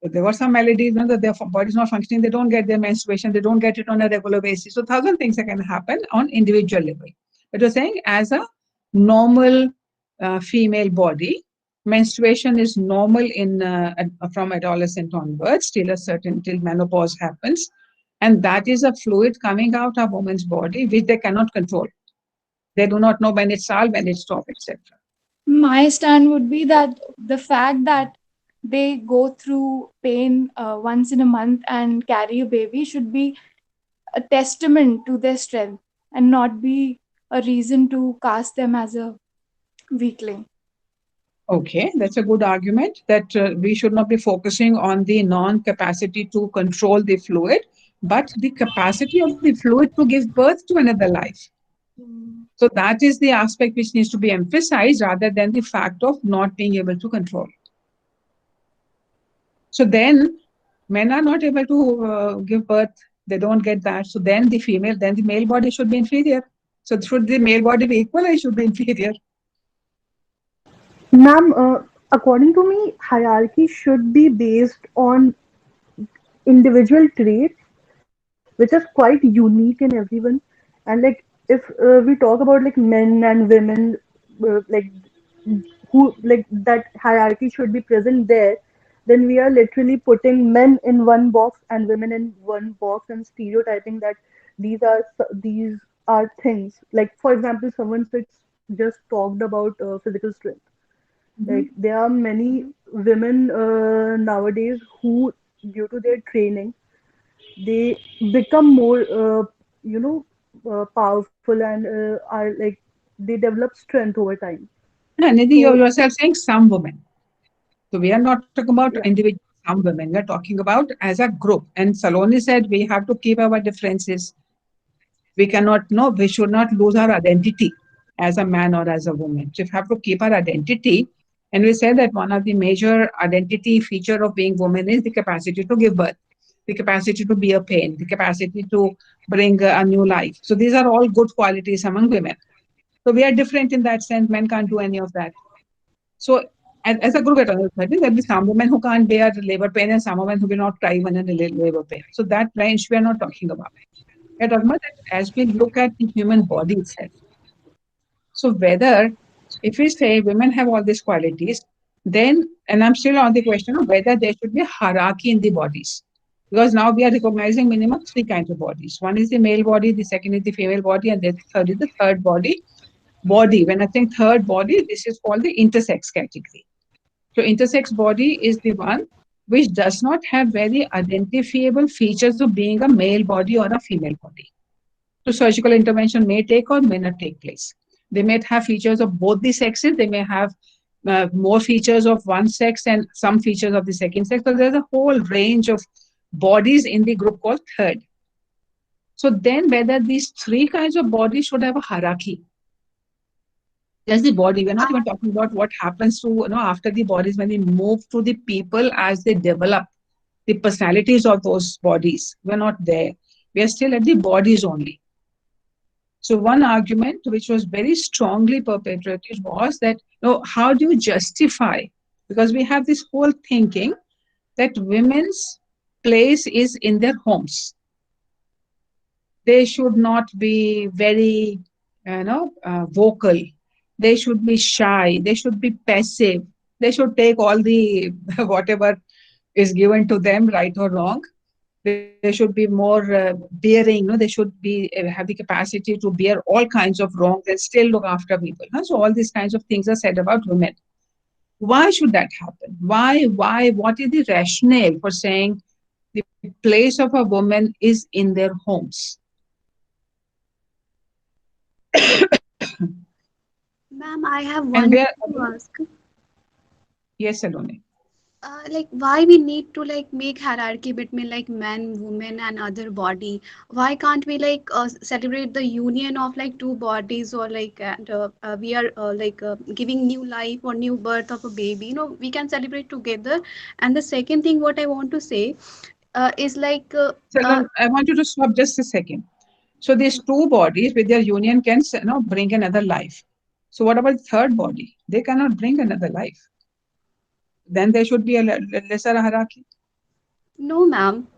If there were some maladies, that their body is not functioning, they don't get their menstruation, they don't get it on a regular basis. So 1,000 things that can happen on individual level. But you're saying as a normal female body, menstruation is normal from adolescent onwards till menopause happens, and that is a fluid coming out of woman's body which they cannot control. They do not know when it starts, when it stops, etc.
My stand would be that the fact that they go through pain once in a month and carry a baby should be a testament to their strength and not be a reason to cast them as a weakling.
Okay, that's a good argument that we should not be focusing on the non-capacity to control the fluid, but the capacity of the fluid to give birth to another life. So that is the aspect which needs to be emphasized rather than the fact of not being able to control. So then men are not able to give birth. They don't get that. So then the male body should be inferior. So should the male body be equal or it should be inferior?
Ma'am, according to me, hierarchy should be based on individual traits, which is quite unique in everyone. And like, if we talk about like men and women, like who like that hierarchy should be present there, then we are literally putting men in one box and women in one box and stereotyping that these are things. Like for example, someone just talked about physical strength. Like there are many women nowadays who, due to their training, they become more, powerful and are like they develop strength over time.
Nidhi,
So
you're yourself saying some women. So we are not talking about
yeah,
individual some women. We are talking about as a group. And Saloni said we have to keep our differences. We should not lose our identity as a man or as a woman. So we have to keep our identity. And we said that one of the major identity feature of being woman is the capacity to give birth, the capacity to be a pain, the capacity to bring a new life. So these are all good qualities among women. So we are different in that sense. Men can't do any of that. So as a group at all, there'll be some women who can't bear labor pain and some women who will not cry even in labor pain. So that range we are not talking about. We're talking about that as we look at the human body itself. So whether, if we say women have all these qualities, then, and I'm still on the question of whether there should be a hierarchy in the bodies. Because now we are recognizing minimum 3 kinds of bodies. One is the male body, the second is the female body, and the third is the third body. When I think third body, this is called the intersex category. So intersex body is the one which does not have very identifiable features of being a male body or a female body. So surgical intervention may take or may not take place. They may have features of both the sexes. They may have more features of one sex and some features of the second sex. So there's a whole range of bodies in the group called third. So then whether these three kinds of bodies should have a hierarchy. There's the body. We're not even talking about what happens to, after the bodies when we move to the people as they develop the personalities of those bodies. We're not there. We are still at the bodies only. So one argument which was very strongly perpetrated was that, how do you justify? Because we have this whole thinking that women's place is in their homes. They should not be very, vocal. They should be shy. They should be passive. They should take all the whatever is given to them, right or wrong. They should be more bearing. They should be have the capacity to bear all kinds of wrongs and still look after people. So all these kinds of things are said about women. Why should that happen? Why? What is the rationale for saying the place of a woman is in their homes?
Ma'am, I have one to ask.
Yes, Saloni.
Why we need to make hierarchy between men, women, and other body? Why can't we celebrate the union of two bodies, or we are giving new life or new birth of a baby? We can celebrate together. And the second thing, what I want to say is
Salon, I want you to stop just a second. So these two bodies with their union can bring another life. So what about the third body? They cannot bring another life. Then there should be a lesser hierarchy.
No, ma'am.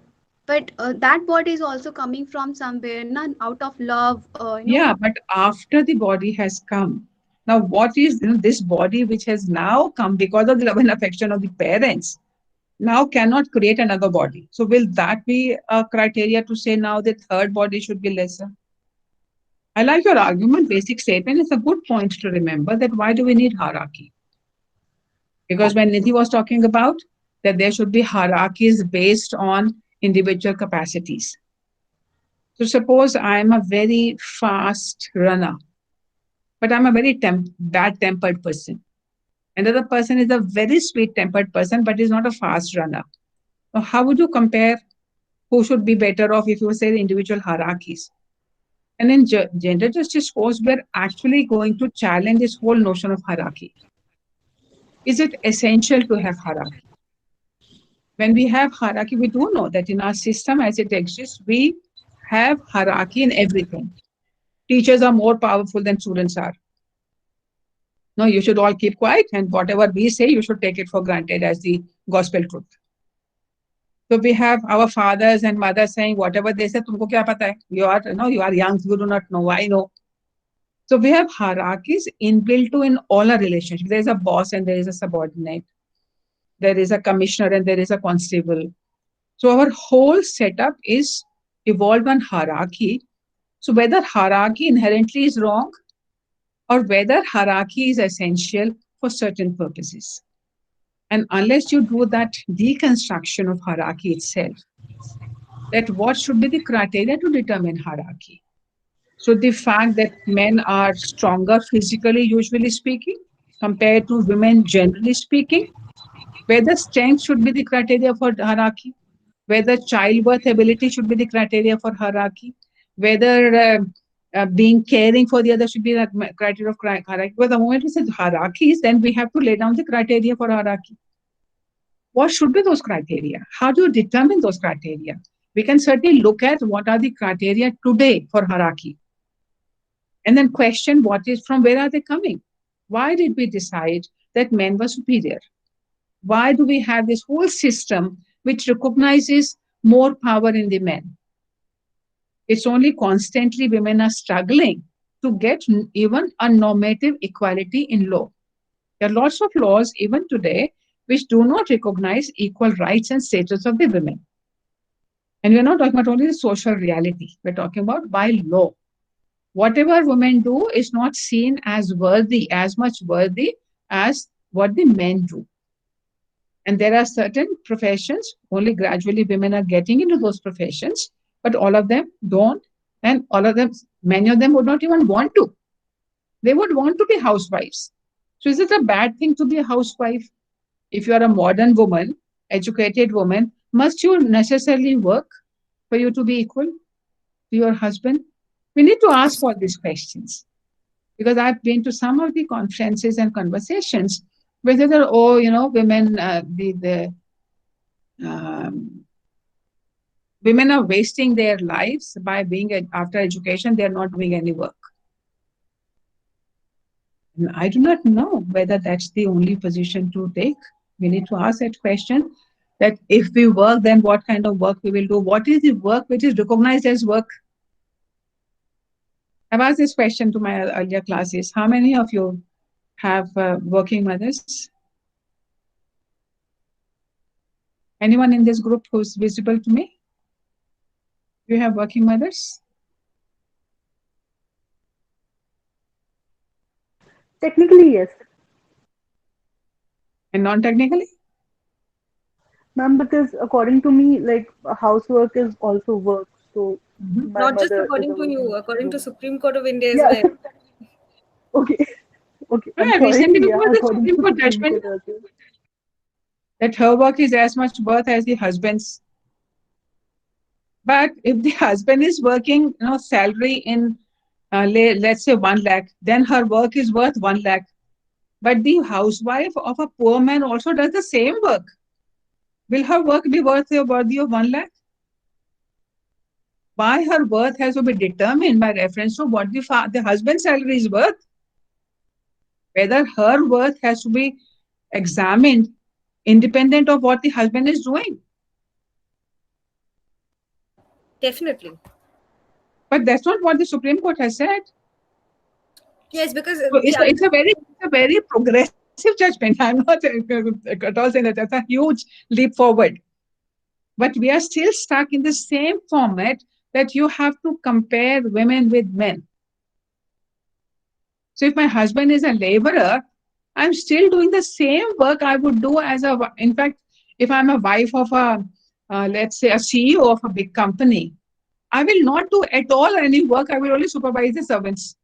But that body is also coming from somewhere, out of love.
Yeah, but after the body has come, now what is this body which has now come because of the love and affection of the parents, now cannot create another body. So will that be a criteria to say now the third body should be lesser? I like your argument, basic statement. It's a good point to remember that why do we need hierarchy? Because when Nidhi was talking about that there should be hierarchies based on individual capacities. So suppose I am a very fast runner, but I'm a very bad-tempered person. Another person is a very sweet-tempered person, but is not a fast runner. So how would you compare who should be better off if you say the individual hierarchies? And in gender justice course, we're actually going to challenge this whole notion of hierarchy. Is it essential to have hierarchy? When we have hierarchy, we do know that in our system as it exists, we have hierarchy in everything. Teachers are more powerful than students are. No, you should all keep quiet, and whatever we say, you should take it for granted as the gospel truth. So we have our fathers and mothers saying, whatever they say, tumko kya pata hai? You are young, you do not know. I know. So we have hierarchies inbuilt in all our relationships. There is a boss and there is a subordinate. There is a commissioner and there is a constable. So our whole setup is evolved on hierarchy. So whether hierarchy inherently is wrong or whether hierarchy is essential for certain purposes. And unless you do that deconstruction of hierarchy itself, that what should be the criteria to determine hierarchy? So the fact that men are stronger physically, usually speaking, compared to women generally speaking, whether strength should be the criteria for hierarchy, whether childbirth ability should be the criteria for hierarchy, whether being caring for the other should be the criteria of hierarchy. But the moment we say hierarchies, then we have to lay down the criteria for hierarchy. What should be those criteria? How do you determine those criteria? We can certainly look at what are the criteria today for hierarchy. And then question from where are they coming? Why did we decide that men were superior? Why do we have this whole system which recognizes more power in the men? It's only constantly women are struggling to get even a normative equality in law. There are lots of laws even today which do not recognize equal rights and status of the women. And we're not talking about only the social reality. We're talking about by law. Whatever women do is not seen as much worthy as what the men do. And there are certain professions, only gradually women are getting into those professions, but all of them don't. And all of them, many of them would not even want to. They would want to be housewives. So is it a bad thing to be a housewife? If you are a modern woman, educated woman, must you necessarily work for you to be equal to your husband? We need to ask all these questions because I've been to some of the conferences and conversations where they are, oh, women, um, women are wasting their lives by being after education, they are not doing any work. And I do not know whether that's the only position to take. We need to ask that question that if we work, then what kind of work we will do? What is the work which is recognized as work? I've asked this question to my earlier classes. How many of you have working mothers? Anyone in this group who's visible to me? Do you have working mothers?
Technically, yes.
And non-technically?
Ma'am, because according to me, like housework is also work. So my
Not just
mother is a
according to you,
working
according to
woman.
Supreme Court of India as
Yeah.
well.
Okay. Okay. I'm
Recently
sorry.
there
Yeah,
was a
according
Supreme
to
Court
Supreme
judgment
Court also.
that her work is as much worth as the husband's. But if the husband is working, salary in, let's say 1 lakh, then her work is worth 1 lakh. But the housewife of a poor man also does the same work. Will her work be worthy of 1 lakh? Why her worth has to be determined by reference to what the husband's salary is worth. Whether her worth has to be examined independent of what the husband is doing.
Definitely.
But that's not what the Supreme Court has said.
Yes, because
So it's a very progressive judgment. I'm not at all saying that that's a huge leap forward. But we are still stuck in the same format that you have to compare women with men. So if my husband is a laborer, I'm still doing the same work I would do in fact, if I'm a wife of let's say a CEO of a big company, I will not do at all any work. I will only supervise the servants.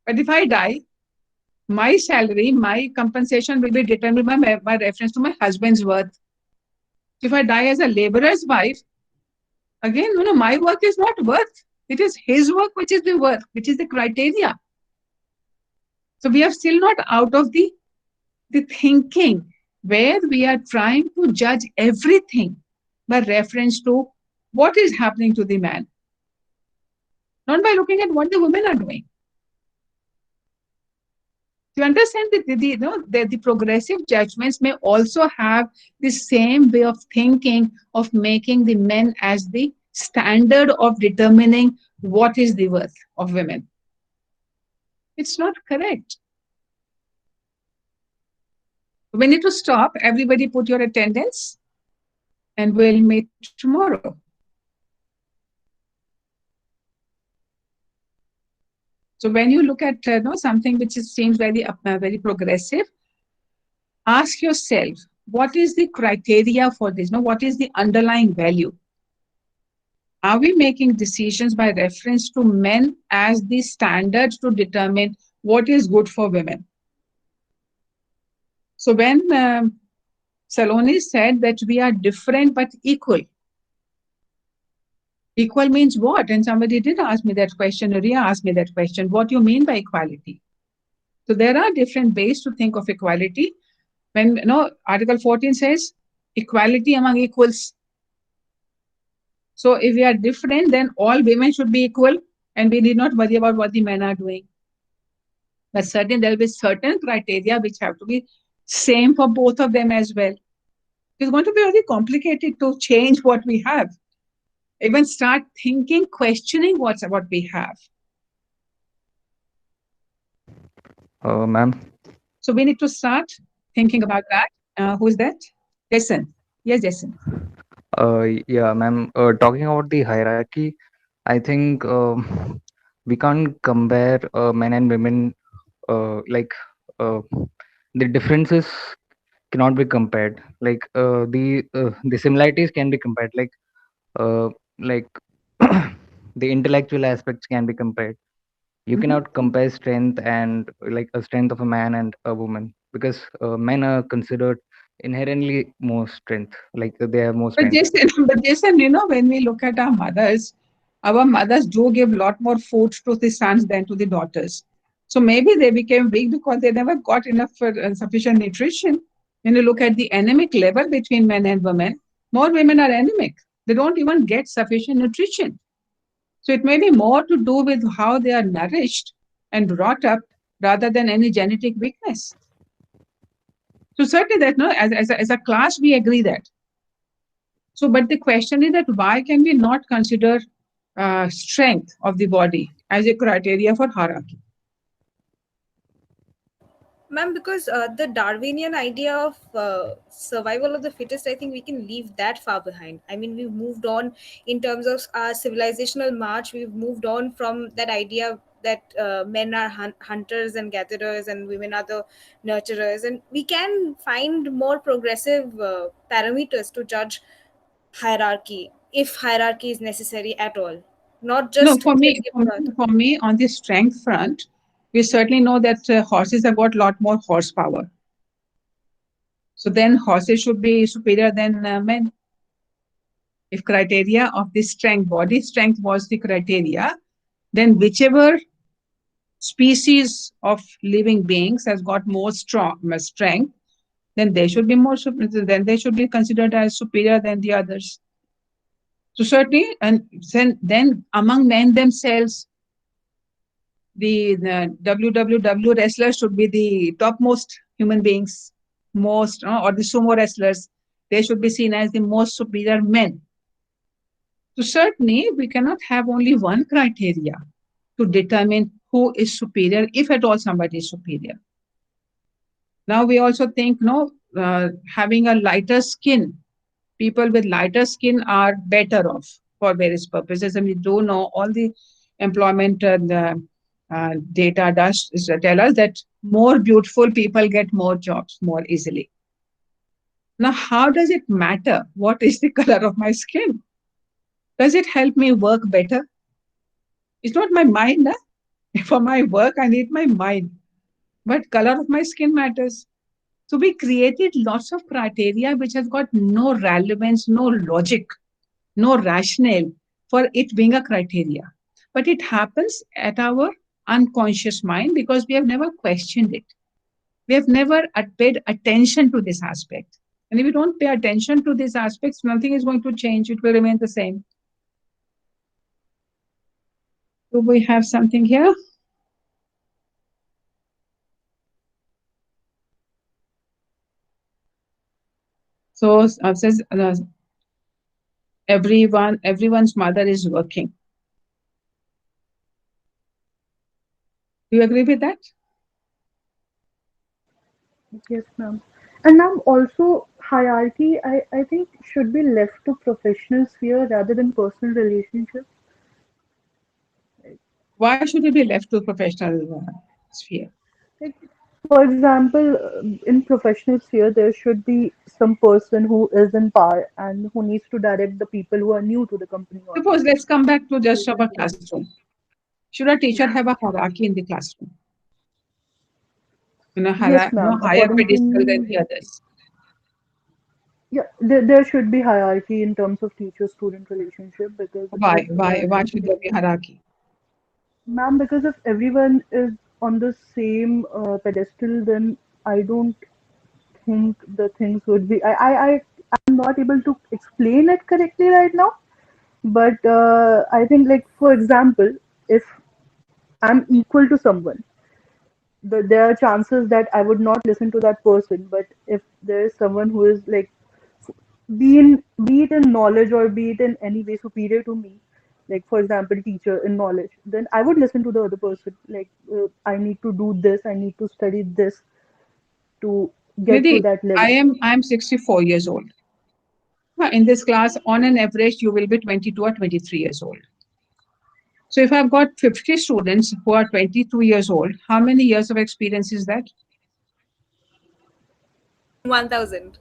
But if I die, my salary, my compensation will be determined by reference to my husband's worth. If I die as a laborer's wife, again, my work is not worth. It is his work which is the worth, which is the criteria. So we are still not out of the thinking where we are trying to judge everything by reference to what is happening to the man, not by looking at what the women are doing. You understand that the progressive judgments may also have the same way of thinking of making the men as the standard of determining what is the worth of women. It's not correct. We need to stop. Everybody put your attendance and we'll meet tomorrow. So when you look at something which seems very progressive, ask yourself, what is the criteria for this? What is the underlying value? Are we making decisions by reference to men as the standard to determine what is good for women? So when Saloni said that we are different but equal, equal means what? And somebody did ask me that question, Ria asked me that question, what do you mean by equality? So there are different ways to think of equality. When Article 14 says equality among equals. So if we are different, then all women should be equal and we need not worry about what the men are doing. But certainly there will be certain criteria which have to be same for both of them as well. It's going to be very complicated to change what we have. Even start thinking, questioning what we have.
Ma'am.
So we need to start thinking about that. Who is that? Jason. Yes, Jason.
Yeah, ma'am. Talking about the hierarchy, I think we can't compare men and women. The differences cannot be compared. Like the similarities can be compared. Uh, like the intellectual aspects can be compared. You
Mhm.
cannot compare strength and like a strength of a man and a woman, because men are considered inherently more strength, like they have more
But
strength.
Jason, but Jason, when we look at our mothers do give a lot more food to the sons than to the daughters. So maybe they became weak because they never got enough sufficient nutrition. When you look at the anemic level between men and women, more women are anemic. They don't even get sufficient nutrition. So it may be more to do with how they are nourished and brought up rather than any genetic weakness. So certainly that, no, as a class, we agree that. So, but the question is that why can we not consider strength of the body as a criteria for hierarchy?
Ma'am, because the Darwinian idea of survival of the fittest, I think we can leave that far behind. I mean, we've moved on in terms of our civilizational march. We've moved on from that idea that men are hunters and gatherers and women are the nurturers. And we can find more progressive parameters to judge hierarchy, if hierarchy is necessary at all. Not
No,
just let's give birth.
for me, on the strength front, we certainly know that horses have got a lot more horsepower. So then horses should be superior than men. If criteria of the strength, body strength was the criteria, then whichever species of living beings has got more strength, then they should be then they should be considered as superior than the others. So certainly, and then among men themselves, the WWW wrestlers should be the topmost human beings, most or the sumo wrestlers. They should be seen as the most superior men. So certainly, we cannot have only one criteria to determine who is superior, if at all somebody is superior. Now we also think, having a lighter skin, people with lighter skin are better off for various purposes, and we do know all the employment data does tell us that more beautiful people get more jobs more easily. Now, how does it matter what is the color of my skin? Does it help me work better? It's not my mind. For my work, I need my mind. But color of my skin matters. So we created lots of criteria which has got no relevance, no logic, no rationale for it being a criteria. But it happens at our unconscious mind because we have never questioned it. We have never paid attention to this aspect. And if we don't pay attention to these aspects, nothing is going to change. It will remain the same. Do we have something here? So says everyone's mother is working. Do you agree with that?
Yes, ma'am. And ma'am, also hierarchy, I think should be left to professional sphere rather than personal relationships.
Why should it be left to professional sphere?
Like, for example, in professional sphere, there should be some person who is in power and who needs to direct the people who are new to the company or
Suppose let's come back to just our classroom. Should a teacher have a hierarchy in the classroom?
yes, ma'am.
Higher
According to
pedestal than
me,
the others.
yeah, there should be hierarchy in terms of teacher-student relationship because
Why? Why
if
should there be hierarchy?
ma'am, because if everyone is on the same pedestal, then I don't think the things would be. I'm not able to explain it correctly right now, but I think, like, for example, if I'm equal to someone, there are chances that I would not listen to that person. But if there is someone who is like, be it in knowledge or be it in any way superior to me, like for example, teacher in knowledge, then I would listen to the other person. Like, I need to do this, I need to study this to get to
Nidhi,
that level.
I am 64 years old. In this class, on an average, you will be 22 or 23 years old. So if I've got 50 students who are 22 years old, how many years of experience is that?
1,000.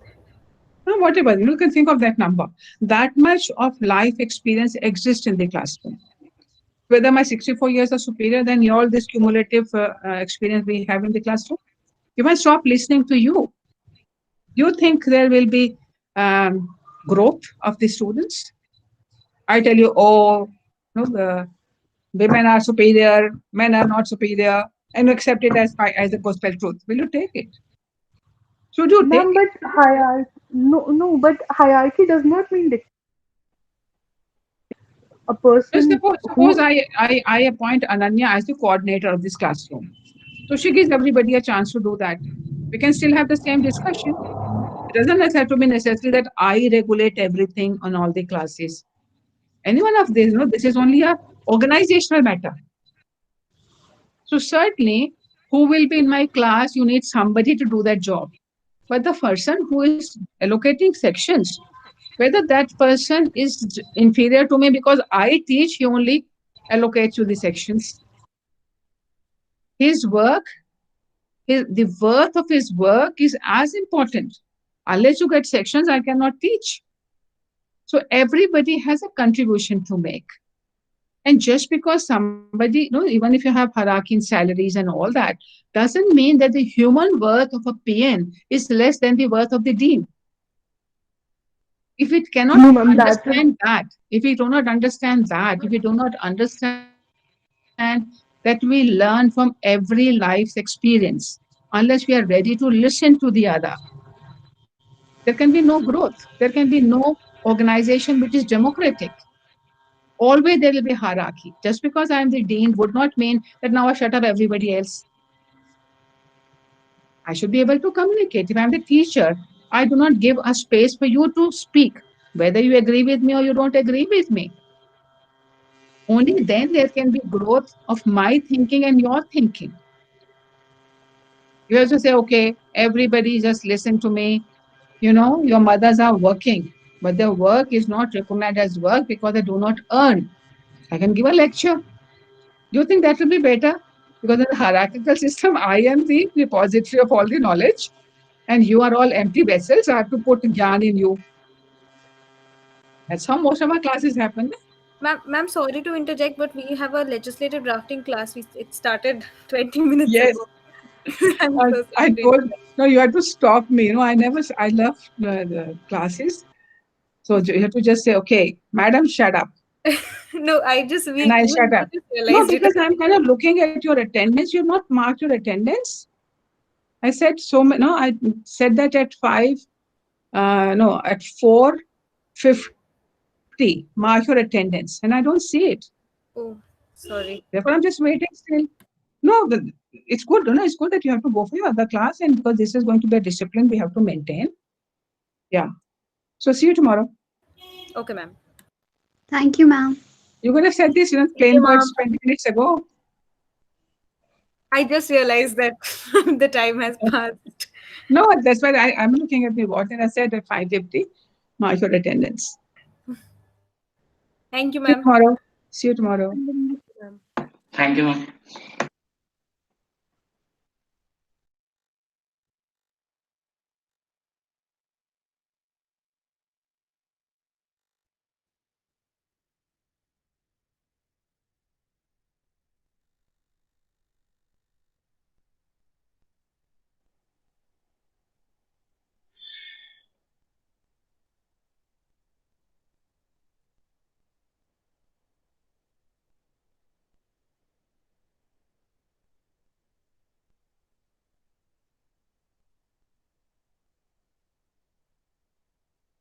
No, whatever, you can think of that number. That much of life experience exists in the classroom. Whether my 64 years are superior than all this cumulative experience we have in the classroom, you must stop listening to you. You think there will be growth of the students? I tell you, oh, no, the women are superior, men are not superior, and you accept it as the gospel truth. Will you take it? Should you take
Ma'am,
it?
but hierarchy, no, but hierarchy does not mean a
So
person
suppose
who,
I appoint Ananya as the coordinator of this classroom. So she gives everybody a chance to do that. We can still have the same discussion. It doesn't have to be necessary that I regulate everything on all the classes. Any one of these, this is only a organizational matter. So certainly, who will be in my class, you need somebody to do that job. But the person who is allocating sections, whether that person is inferior to me because I teach, he only allocates you the sections. His work, the worth of his work is as important. Unless you get sections, I cannot teach. So everybody has a contribution to make. And just because somebody, even if you have hierarchy in salaries and all that, doesn't mean that the human worth of a PN is less than the worth of the dean. If it cannot
no, ma'am,
understand that, if we do not understand that, if we do not understand that we learn from every life's experience, unless we are ready to listen to the other, there can be no growth. There can be no organization which is democratic. Always there will be hierarchy. Just because I am the dean would not mean that now I shut up everybody else. I should be able to communicate. If I'm the teacher, I do not give a space for you to speak, whether you agree with me or you don't agree with me. Only then there can be growth of my thinking and your thinking. You have to say, okay, everybody just listen to me. Your mothers are working, but their work is not recognized as work because they do not earn. I can give a lecture. Do you think that will be better? Because in the hierarchical system, I am the repository of all the knowledge, and you are all empty vessels. I have to put gyan in you. That's how most of our classes happen.
Ma'am, sorry to interject, but we have a legislative drafting class. It started 20 minutes
Yes.
ago. I'm so
I
sorry to
told,
interrupt.
no, you have to stop me. I love the classes. So you have to just say, okay, madam, shut up.
No,
And I shut up.
just
No,
realized
because
it.
I'm kind of looking at your attendance. You have not marked your attendance. I said I said that at 5, at 4:50, mark your attendance. And I don't see it.
Oh, sorry.
Therefore, I'm just waiting still. No, it's good. It's good that you have to go for your other class, and because this is going to be a discipline we have to maintain. Yeah. So see you tomorrow.
Okay, ma'am.
Thank you, ma'am.
You could have said this, plain words 20 minutes ago.
I just realized that the time has passed.
No, that's why I'm looking at the watch, and I said at 5:50, mark your attendance.
Thank you,
See you
ma'am.
tomorrow. See you tomorrow.
Thank you, ma'am.